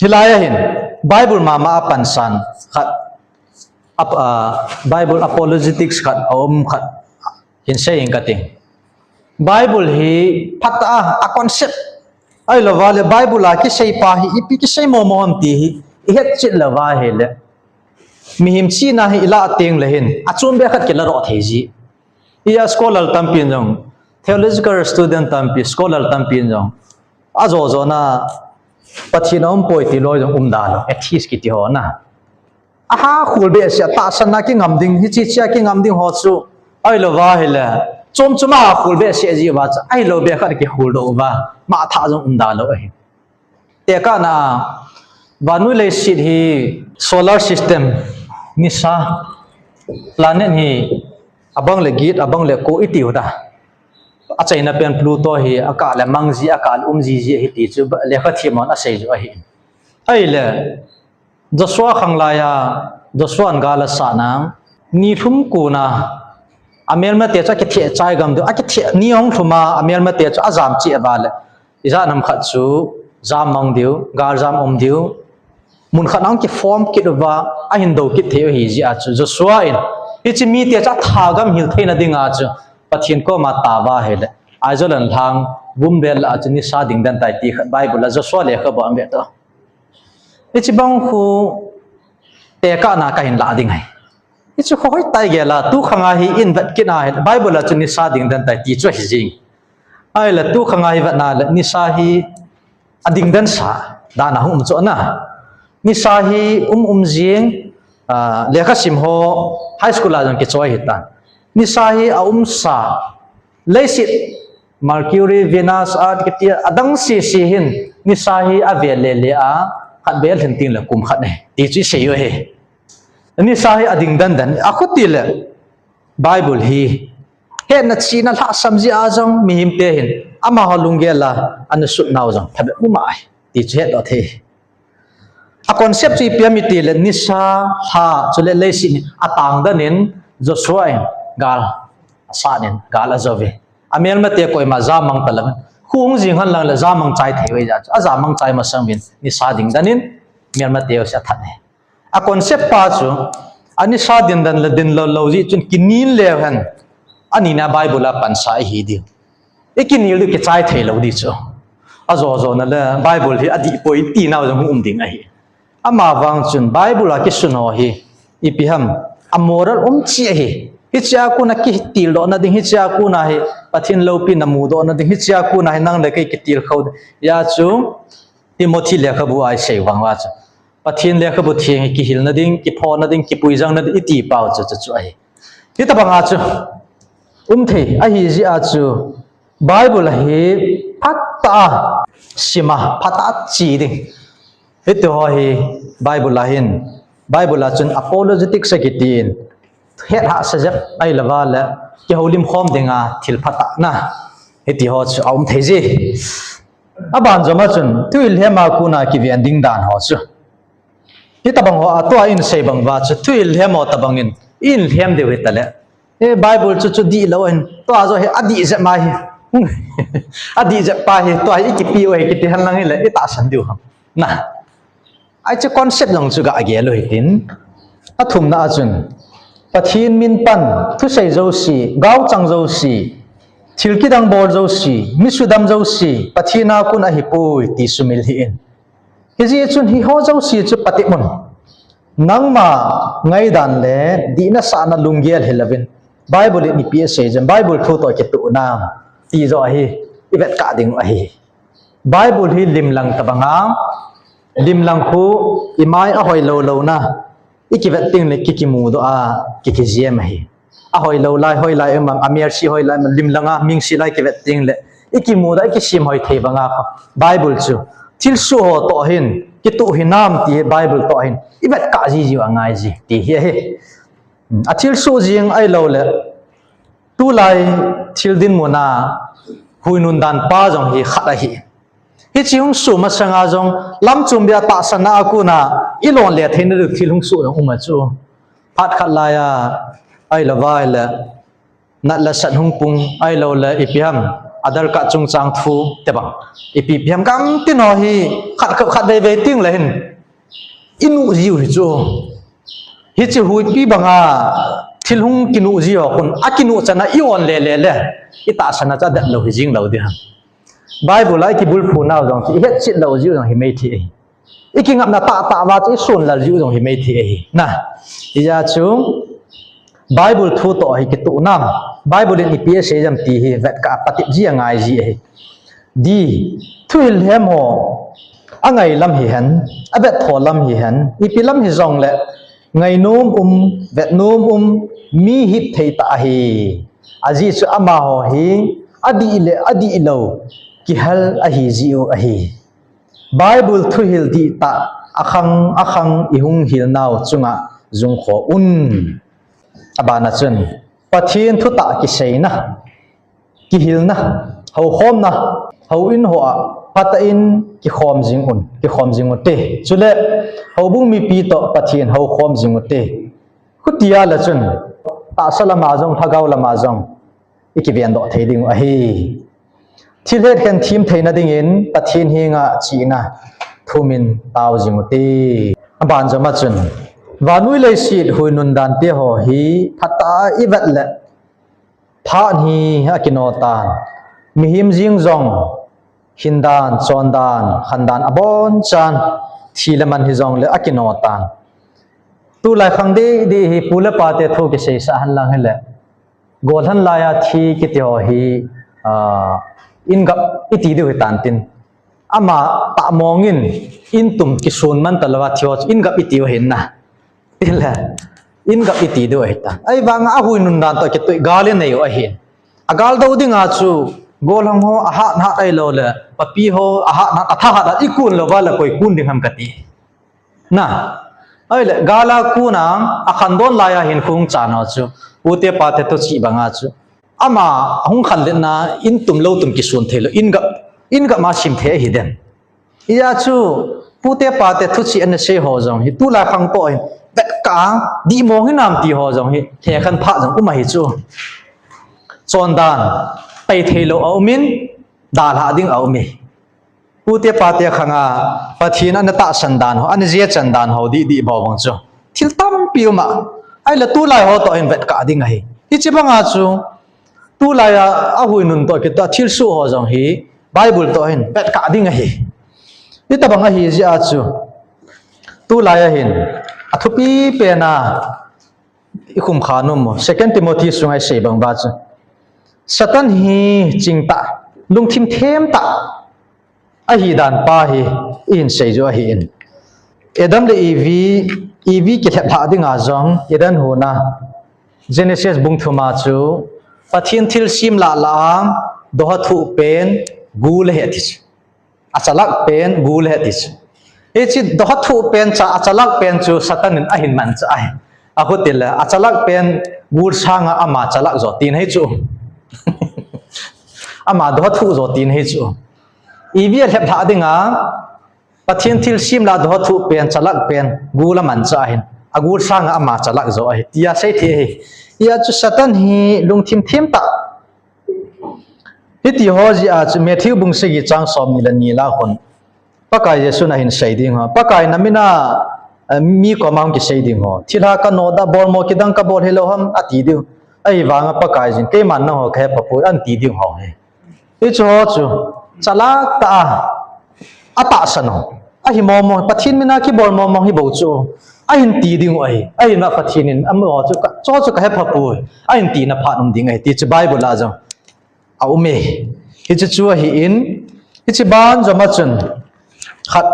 hilaya hin Bible mama apan san khat Bible apologetics khat om khat hin saying kating Bible hi phata a concept ai lo wale Bible la ki sei pa hi ipi ki sei mo om ti hi het chit la wa he le mi him chi na hi ila teng le hin achum be khat ke la ro the ji ia scholar tampin jong theological student tampi scholar tampin jong azo zo na pathin om poi ti loi jong dalo atheist ki ti ho na aha khul be sia ta san na ki ngam ding hi chi chia ki ngam ding ho chu ai lo wa he la chom chuma khul be sia ji wa ai lo be khat ki khul do wa ma tha jong dalo ai te ka na wanu le sit hi solar system ni sa planet hi abang le git abang le ko itiu da a chaina pen Pluto hi aka le mangji aka umji ji hi ti chu le kha thimon a sei ju a hi ai le Joshua khangla ya Joshua an gala sa na ni thum ku na amel ma te cha ke the chai gam du a ke the ni ong thuma amel ma te cha azam chi ba le iza nam khat chu zam mong diu gar zam diu mun khat ang ki form ki do wa a hin do ki the hi ji a chu Joshua in hi chi mi te cha tha gam hil theina dinga chu pathin ko ma ta wa hele aizolan thang bumbel a chini sa ding dan tai ti khat Bible a Joshua le kha ba am be to ichi bang khu te ka na ka hin la ding hai ichi khoi tai ge la tu khanga hi in vat kina he Bible a chini sa ding dan tai ti chu hi jing ai la tu khanga hi vat na la ni sa hi ading dan sa da na hum cho na ni sa hi jing le kha sim ho high school a jang ki choi hitan ni sa hi a sa leisit Mercury Venus at kitia adang si hin ni sa hi avel le le a khat bel hen ting la kum khat ne ti chi sei yo he ni sa hi ading dan dan a khuti le bible hi he na chi na la samji a jong mi him te hin ama holungela an sut naw jong thabe uma ai ti che do the a concept chi pyramid le ni sa ha chule le sin atang danin joshua gal sanin gal azove amel ma te koi ma zamang talang khung jing han lang la zamang chai thei ja a zamang chai ma sangwin ni sa ding danin mel ma te sa thane a concept pa chu ani sa din dan la din lo ji chun kinin le han ani na bible a pan sa hi di ekinil du ke chai thei lo di chu a zo na la bible hi adi poi ti naw jong ding a hi ama wang chun bible a ki suno hi ipiham a moral chi hi hicha ku na ki til do na ding hicha ku na hi pathin lo pi na mu do na ding hicha ku na hi nang le kai ki til khod ya chu timothy le khabu ai sei wang wa chu pathin le khabu thieng ki hil na ding ki pho na ding ki pui jang na iti pau chu chu ai ti ta banga chu the a hi ji a chu bible hi phatta sima phata chi ding hito hi bible la hin bible la chun apologetic sakitin het ha sajak ai lawa la ki holim khom denga thil phata na heti ho chu aum theji aban joma chun tuil hema kuna ki vian ding dan ho chu hi tabang ho atwa in sei bang wa chu tuil hemo tabangin in hem de wetale e bible chu di lo en to azo he adi je ma hi adi je pa hi to ai ki pi oi ki ti han lang hi le ta san diu ham na ai chu concept long chu ga age lo hitin athum na achun pathin min pan thu sei zo si gau chang zo si thilki dang bor zo si misudam zo si pathina kun a hi pui ti sumil hi in hiji chun hi ho zo si chu patimun nangma ngai dan le dina sa na lungial hilavin bible ni psa jam bible thu to ke tu na ti zo hi ibet ka ding a hi bible hi limlang tabanga limlang khu imai a hoi lo na ikivet ting le kikimu do a kikiziem hi a hoi lai amang amir si hoi lai limlanga ming si lai kivet ting le ikimu da ikisim hoi thei banga kha bible chu thil su ho to hin kitu hinam ti bible to hin ibet ka ji ji angai ji ti hi he a thil su jing ai lo le tu lai thil din mona huinun dan pa jong hi khata hi hi chiung su ma sanga jong lam chum bia ta sana ku na ilon le thein ru thilung su jong uma chu phat khat la ya ai la vai la nat la san hung pung ai lo la ipiam adar ka chung chang thu te bang ipi piam kam ti no hi khat ve ting la hin inu jiu hi chu hi chi hui pi banga thilung kinu ji ho kun akinu chana ion le ita sana cha da lo hi jing lo di ha bible lai ki bul phu naw jong chi het chit lo jiu jong hi mei thi iking ngap na ta wa chi sun la jiu jong hi mei thi na ya chu bible thu to hi ki tu nam bible ni psa jam ti hi vet ka patip ji angai ji di thuil hem ho angai lam hi han abet tho lam hi han ipi lam hi jong le ngai nom vet nom mi hip thei ta hi aji chu ama ho hi adi lo ki hal a hi jiu a hi bible thu hil di ta akhang ihung hil naw chunga jung kho un abana chun pathin thu ta ki seina ki hil na ho khom na ho in ho a pata in ki khom jing te chule ho bung mi pi to pathin ho khom jing te khutia la chun ta salama jong thagaw lama jong ikivian do theiding a hi thilhet khen thim theina ding in pathin hinga china thumin taw jingute aban jama chun wanui le sit huinun dan te ho hi thata iwat le pha ni akino tan mihim jing jong hindan chondan khandan abon chan thilaman hi jong le akino tan tu lai khang de hi pula pa te tho ke sei sa han lang hele golhan laya thi ki te ho hi ingap iti du hitantin ama ta mongin intum ki sun man talawa thios ingap iti ho hinna tila ingap iti du hitan ai wanga a huinun dan to ki tu gale nei o hin agal do dinga chu gol hang ho aha na ai lo le papi ho aha na atha ha ikun lo wala koi kun ding ham kati na ai le gala kuna akhan don la ya hin khung cha na chu ute pa te to chi banga chu ama hung khan le na in tum lo tum ki sun thelo in ga ma sim the hi den ya chu pute pa te thu chi an se ho jong hi tu la khang to hi bet ka di mo hi nam ti ho jong hi the khan pha jong u ma hi chu chon dan pai thelo au min dal ha ding au mi pute pa te khanga pathin an ta san dan ho an je chan dan ho di bo bang chu thil tam pi ma ai la tu lai ho to in bet ka ding hi hi chi banga chu tu lai a hui nun to ki ta thil su ho jong hi bible to hin bet ka ding hi ni ta banga hi ji a chu tu lai a hin athupi pe na ikhum khanum mo 2 Timothy sungai sei bang ba chu satan hi chingta lungthim them ta a hi dan pa hi in sei jo hi in Adam le ev ki thep tha ding a jong edan hu na Genesis bung thuma chu pathin thil sim la do thu pen gul he this achalak pen gul he this e chi do thu pen cha achalak pen chu satan in a hin man cha ai a hotel achalak pen gul sanga ama chalak zo tin he chu ama do thu zo tin he chu ev thep tha ding a pathin thil sim la do thu pen chalak pen gul man cha hin agul sanga ama chalak zo ai tia sei the hi ya chu satan hi lungthim them ta hiti ho ji a chu Matthew bung se gi chang som ni la ni la hon pakai Yesu na hin sei ding ha pakai namina mi ko mang ki sei ding ho thila ka no da bol mo ki dang ka bol hello ham ati diu ai wanga pakai jin ke man na ho khe papu an ti ding ho he e chu ho chu chala ta ata sano a hi mo pathin mina ki bol mo hi bo chu a hin ti ding ai na pathinin am ho chu ka he papu a hin ti na pha num ding ai ti chu bible la jang au me hi chu hi in hi chi ban jama chun khat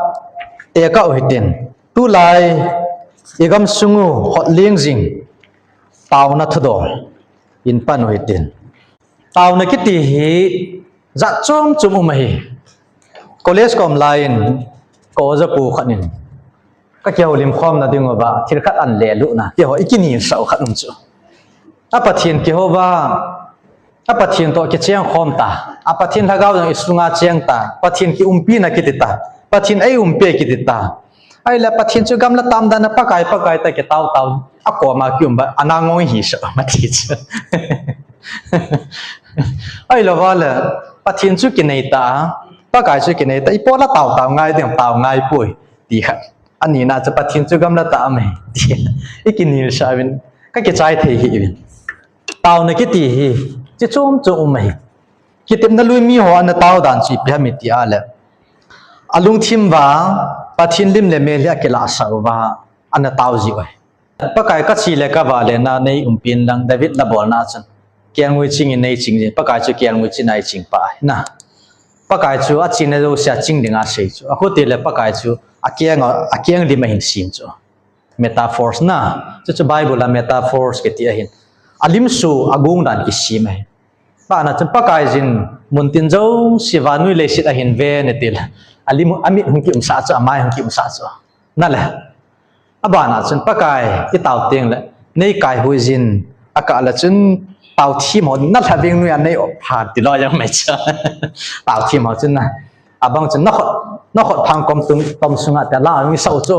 te ka o hitin tu lai egam sungu hot ling jing taw na thodol in pan o hitin taw na ki ti hi za chom chum um hi college kom line ko za pu khanin ka kyau lim khom na ding ba thil khat an le lu na ti ho ikini sau khat um chu apathin ki ho ba apathin to ki cheng khom ta apathin lagaw jang isunga cheng ta pathin ki umpi na kitita pathin ai umpe kitita ai la pathin chu gam la tam da na pakai ta ki taw akwa ma kyum ba anangoi hi sa ma ti chu ai lo wala pathin chu ki nei ta pakai chu ki nei ta ipo la taw ngai ding taw ngai pui ti khat ani na cha pathin chu gam la ta me ti ikini sa win ka ki chai the hi win taw na ki ti hi chi chom chom mai kitim na lui mi ho an taw dan chi pya mi ti ala alung thim wa pathin lim le me le akela sa wa an taw ji oi pakai ka chi le ka wa le na nei umpin lang David la bol na chan kyang wi ching nei ching je pakai chu kyang wi chin ai ching pa na pakai chu a chin ne do sia ching dinga sei chu a ko te le pakai chu akyang li ma hin sim chu metaphors na chu bible la metaphors ke ti a hin alim su agung dan ki sim hai pa na chun pakai jin muntin jo siwanui le sit a hin ve ne til alim ami hung ki umsa cha mai hung ki umsa cha na le aba na chun pakai ki taw teng le nei kai hui jin aka la chun taw thi mo na tha beng nu an nei op pha ti lo yang mai cha taw thi mo chun na abang chun na khot phang kom tom sunga ta la mi sau cho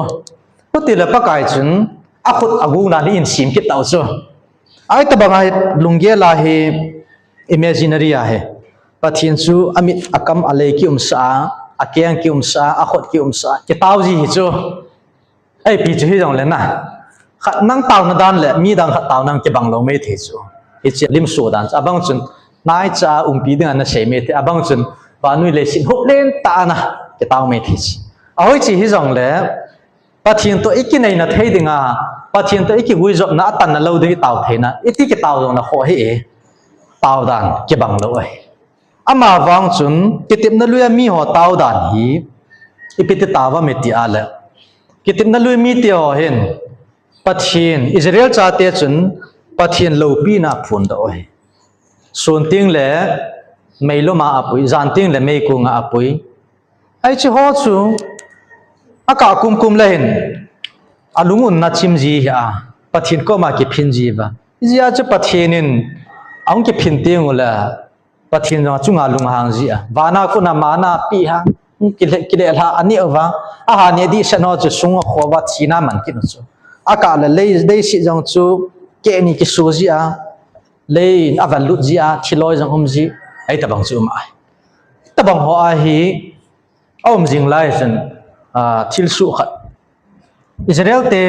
puti le pakai chun a khut agung na ni in sim ki taw cho ai ta banga lungge la he imaginary a he pathin chu amit akam alei ki umsa akyang ki umsa akhot ki umsa ki taw ji hi chu ai pi chu hi jong le na khat nang taw na dan le mi dang khat taw nang ki bang lo me the chu hi chi lim su dan abang chun nai cha pi ding an se me the abang chun ba nui le sin hop len ta na ki taw me the chi a hoi chi hi jong le pathin to ikinai na thei dinga pathin to iki hui job na tan na lo de taw theina iti ki taw dong na kho he taw dan ki bang lo ai ama wang chun kitip na luya mi ho taw dan hi ipiti tawa me ti ala kitip na lui mi ti ho hen pathin Israel cha te chun pathin lo pi na phun do ai sun ting le mei lo ma apui zanting le mei ku nga apui ai chi ho chu aka kum le hin alungun na chim ji a pathin ko ma ki phin ji ba zia chu pathinin ang ki phin ting ula pathin no chunga lung hang ji a wana ko na mana pi ha ki le la ani wa a ha ne di sano chu sung kho wa china man ki no chu aka le si jong chu ke ni ki su ji a le avan lu ji a thiloi jong ji ai tabang chu ma tabang ho a hi om jing lai san thil su khat Israel te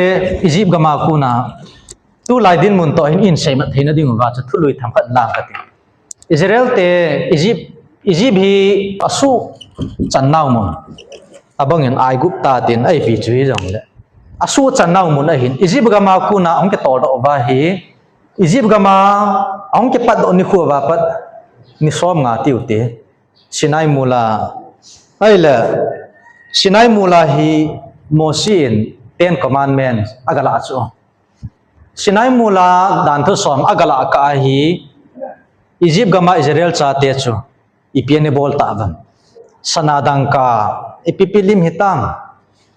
Egypt gama kuna tu lai din mun to in sei mat theina ding wa cha thului tham khat lang ka ti Israel te Egypt hi asu channaw mun abang in ai gupta tin ai pi chui jong le asu channaw mun a hin Egypt gama kuna ong ke to do wa hi Egypt gama ong ke pat do ni khu wa pat ni som nga tiu te Sinai mula ai la Sinai mula hi Mosin 10 commandments agala chu Sinai mula dan thu som agala ka hi Egypt gama Israel cha te chu ipiane bol ta ban sanadang ka ipipilim hitang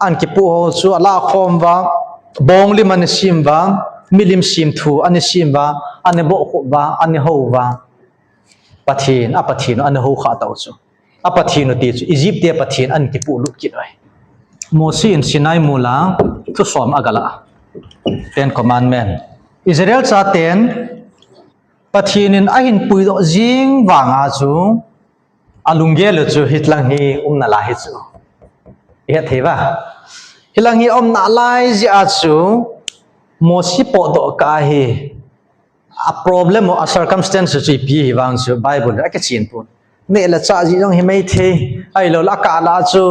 an ki pu ho chu ala khom wa bong lim an sim wa milim sim thu an sim wa an bo khu wa an ho wa pathin an ho kha ta chu apathin ti chu Egypt te pathin an ki pu lu ki oi Mosin Sinai mula thu som agala 10 commandment Israel cha 10 pathinin ahin pui do jing wanga chu alungel chu hitlang hi na la hi chu he theba hilang hi na lai ji a chu Mosi po do ka hi a problem or a circumstance chu pi hi wang chu Bible a ka chin pu ne la cha ji jong hi mai the ai lo la ka la chu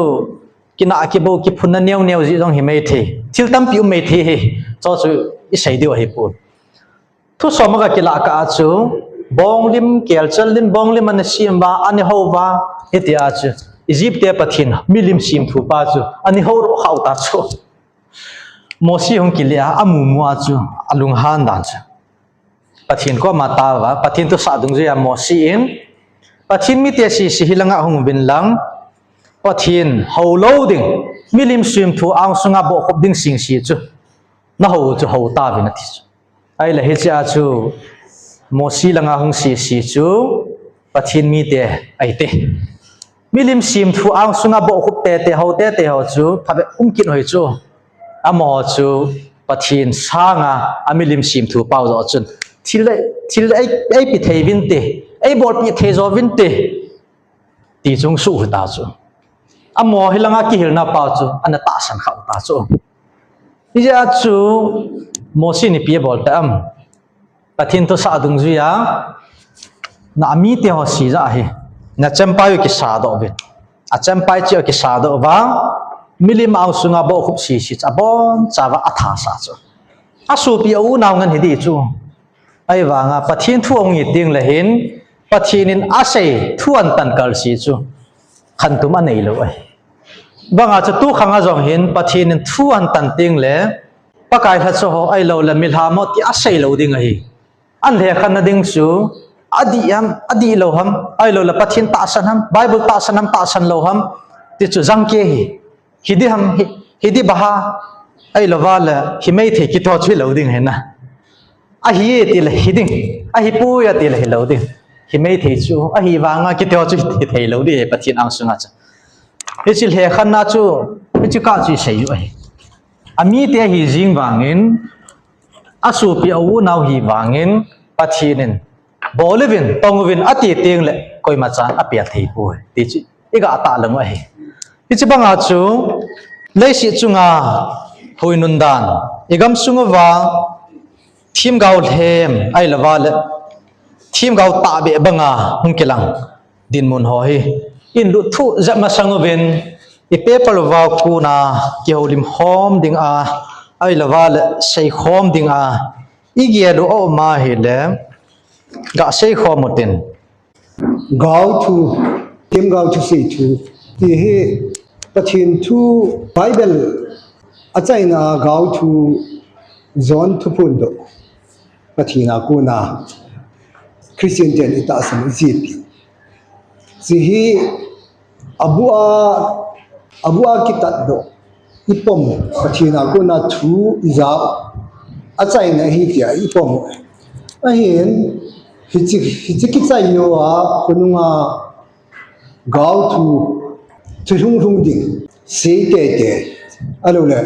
kina akibo ki phunna new ji jong hi mai the thil tam piu mai the cho chu I sei dio hi pu thu somaga kila ka chu bonglim kelchal lim bonglim an sim ba ani ho ba etia chu Egypt te pathin milim sim thu pa chu ani ho ro khau ta chu Mosi hong kilia amu mu chu alung han dan chu pathin ko mata wa pathin tu sa dung ya Mosi in pathin mi te si hilanga hong bin lang pathin ho loading milim sim thu ang sunga bo khop ding sing si chu na ho chu ho ta bin ti chu ai la he cha chu Mosi langa hong si chu pathin mi te ai te milim sim thu ang sunga bo khup te ho chu phabe kin hoi chu amo chu pathin sanga amilim sim thu pau zo chun thil ai pi thei vin te ai bol pi thei zo vin te ti chung su ta chu amo hilanga ki hilna pau chu ana ta san khau ta chu ija chu Mosi ni pi bol ta pathin to sa dung zuya na ami te ho si za hi na champai ki sa do bit a champai chi ki sa do ba milim au sunga bo khup si chabon chawa atha sa chu asu pi u naw ngan hi di chu ai wa nga pathin thu ong i ting la hin pathinin asei thuan tan kal si chu khan tu ma nei lo ai banga chu tu khanga jong hin pathinin thuan tan ting le pakai tha cho ho ai lo la milha mo ti asei lo ding hi an le khan na ding chu adi lo ham ai lo la pathin ta san ham Bible ta san lo ham ti chu jang ke hi hidi ham hidi baha ai lo wala hi mai the ki to chui lo ding he na a hi ti la hiding a hi pu ya ti la hi lo ding hi mai the chu a hi wanga ki to chui ti thei lo di pathin ang sunga cha hi chil he khan na chu mi chu ka chi sei ai ami te hi jing wangin asu pi au nau hi wangin pathinin bolivin tongwin ati ting le koi ma chan apia thei pu ti chi iga ta lang ai ti chi banga chu leisi chunga hoinun dan igam sunga wa thim gau them ai lawa le thim gau ta be banga hungkilang din mun ho hi in lu thu zama sangovin I paper wa ku na ki holim hom ding a ai lawa le sei khom ding a igia do o ma hi le ga sei khomotin
gao thu tim gao thu sei thu ti he pathin thu Bible achaina gao thu zon thu pun do pathina ku na Christian jen ita sam zip sihi abua kitat do ipom pathina ko na thu iza achai na hi tia ipom ahin hichi chai no a kununga gaw thu chung ding se te alo le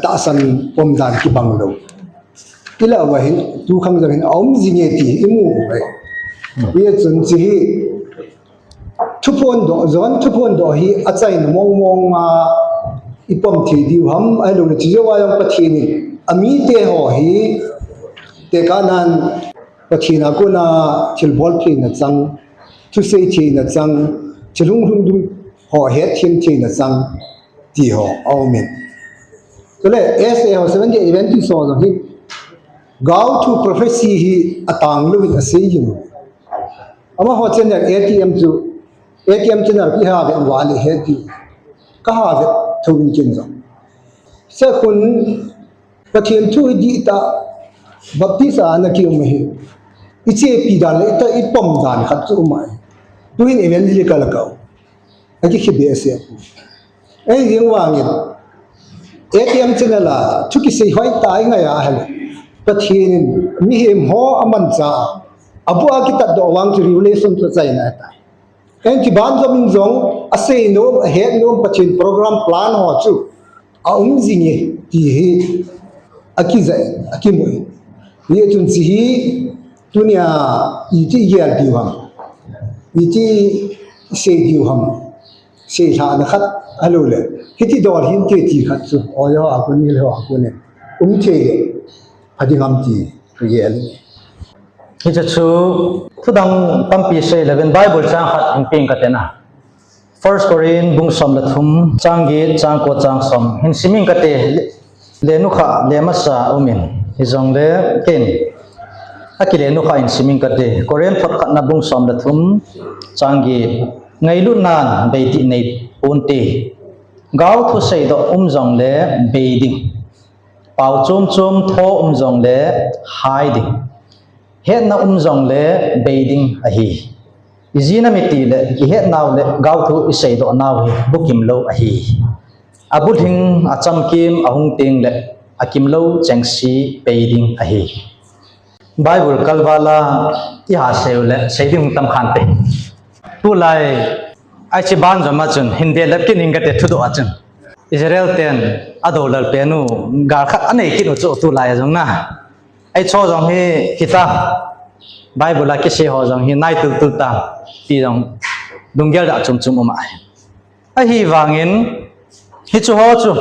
ta san pom dan ki bang lo ila wa hin tu khang jang hin aum jinge ti imu bai ye chun chi thupon do hi achai na mong ipom thi diu ham alo le chi wa yang pathi ni ami te ho hi te kanan pathina ko na chil bol thi na chang thu sei thi na chang chilung dum ho het thim thi na chang ti ho aumin kole sa ho 70 event so hi gaw to prophecy hi atang lu with asaying ama ho chen ya atm chu na ki ha be wali he ti ka ha be thawin chen zo se kun pathian thu di ta baptisa na ki um hi iche pi dan le ta ipom dan khat chu mai tuin evangelical ka aki khi be se ai ring wangin atm chen la thu ki sei hoi tai nga ya hal pathian mi hem ho aman cha abu akitat do wang chu relation to chai na ta kan ki ban zo min zong ase no he no pathian program plan ho chu aum jinge ti he akizai akimoi ye chun chi hi dunia iti yer diwang iti se diwang se tha na khat alo le hiti dor hin te ti khat chu oyo akun ni le akun ne che adingam ti yel
hi chu thudang tampi se 11 bible chang khat in ping katena first korin bung som la thum changi chang ko chang som hin siming kate lenu kha lemasa umin hizong le ken akile nu kha in siming kate korean thot khat na bung som la thum changi ngailu nan beiti nei punti gaw thu sei do jong le beiding pau chum tho jong le hiding het na jong le beiding a hi izina miti le ki het naw le gaw thu isei do naw hi bukim lo a hi abul hing acham kim ahung ting le akim lo chengsi beiding a hi bible kalwala ti ha seule seiding tam khante tu lai ai chi ban jama chun hindi lapkin ingate thudo achun israel ten adolal penu gar khat anei kin chu tu lai jong na ai cho jong hi kita bible ki se ho jong hi nai tu ta ti jong dunggel da chum ma ai hi wangin hi chu ho chu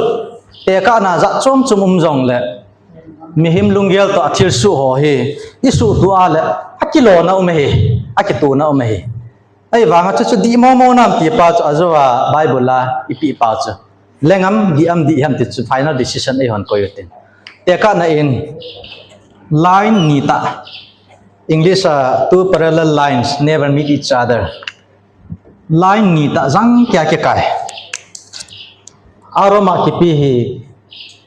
te ka na za chom jong le mi him lunggel to athil su ho hi isu tu ale akilo na hi akitu na hi ai wanga chu di mo nam ti pa chu azowa bible la ipi pa chu lengam di ham ti chu final decision ai hon ko yoten te ka na in line nita english two parallel lines never meet each other line nita jang kya ke kai aroma ki pi hi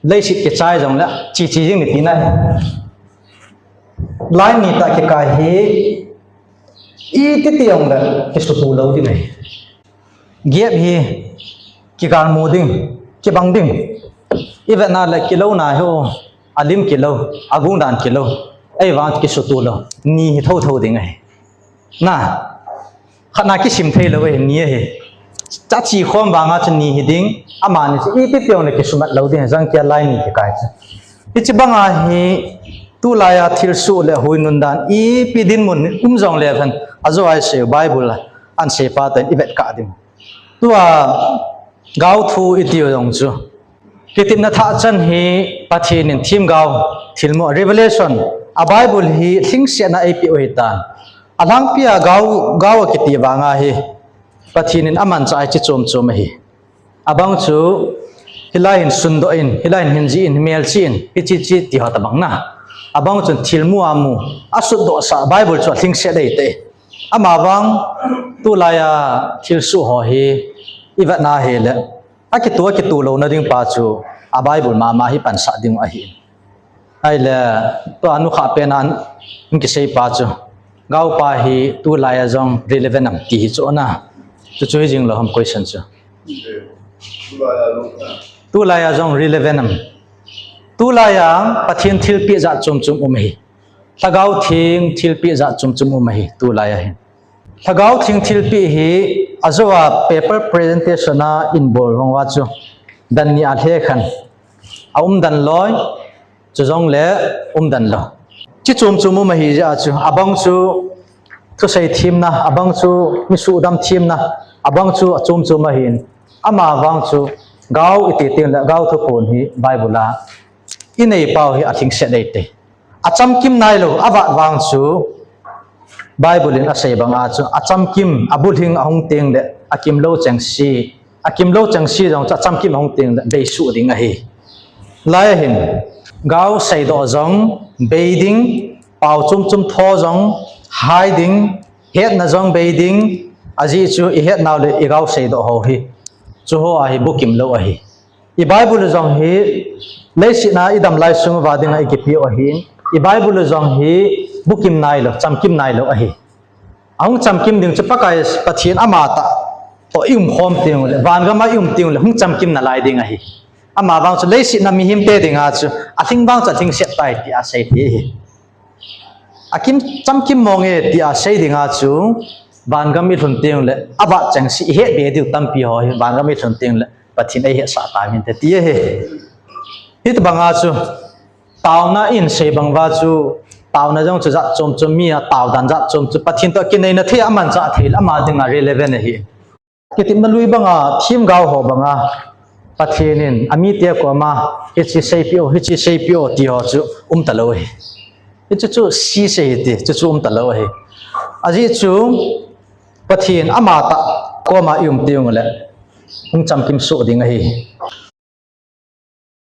leisit ke chai jong la chi jing ni ti na line nita ke kai hi i ti tiang la ke su tu lo ti nei gap hi ki gar moding ki bang ding even na la kilo na ho alim kilo agung dan kilo ai wa ki su tu lo ni tho ding ai na khana ki sim thei lo we ni he cha chi khom ba nga chen ni hi ding ama ni i ti tiang ne ki su mat lo ding jang kya line ni ke kai ti chi banga hi tu la ya thil su le hoinun dan i pidin mun jong le phan azo ai se bible an se pa ten ibet ka ding tua gaw thu itio dong chu kitin na tha chan hi pathin in thim gaw thilmo revelation a bible hi thingsia na api oitan alang pia gaw kiti wanga hi pathin in aman cha chi chom hi abang chu hilain sundo in hilain hinji in mel chin chi ti hota bang na abang chun thilmu amu asud do sa bible chu thingsia dei te ama bang tu laya thil su ho hi iwa na he le akitu lo na ding pa chu a bible ma hi pan sa ding a hi ai le to anu kha pe nan inki sei pa chu gau pa hi tu laya jong relevant am ti hi chona chu chu jing lo ham question chu tu laya jong relevant am tu laya pathin thil pi za chum hi thagau thing thil pi za chum hi tu laya hi thagau thing thil pi hi azowa paper presentation na in bol hong wa chu dan ni a the khan dan loi chu jong le dan lo chi chum ma hi ja chu abang chu thu sei thim na abang chu mi su dam thim na abang chu chum ma hin ama wang chu gau iti ting la gau thu pon hi bible la inei pau hi athing se dei te acham kim nai lo awa wang chu bible in asai bang a chu acham kim abul hing ahong teng le akim lo chang si jong acham kim ahong teng le bei su ding a hi lai hin gau sai do jong beiding pau chum tho jong hiding het na jong beiding aji chu I het naw le I gau sai do ho hi chu ho a hi bukim lo a hi I bible jong hi leisina idam lai sung wa ding ai ki pi o hin I bible jong hi bukim nai lo chamkim nai lo a hi ang chamkim ding chu pakai pathian ama ta to im khom ting le van ga ma ting le hung chamkim na lai ding a hi ama bang chu leisina mi him te ding a chu athing bang cha thing set tai ti a sei ti hi akim chamkim monge ti a sei ding a chu van ga mi thun ting le aba chang si he be diu tam pi ho hi van ga mi thun ting le pathin ai he sa ta min te ti he hit banga chu taw na in sei bang wa chu taw na jong chu za chom mi a taw dan za chom chu pathin to kinai na the aman cha thil ama dinga relevant hi kitim na lui banga thim gau ho banga pathinin ami te ko ma hichi sei pio ti ho chu talo hi chu si sei ti chu talo hi aji chu pathin ama ta ko ma tiung le hung cham kim su ding hi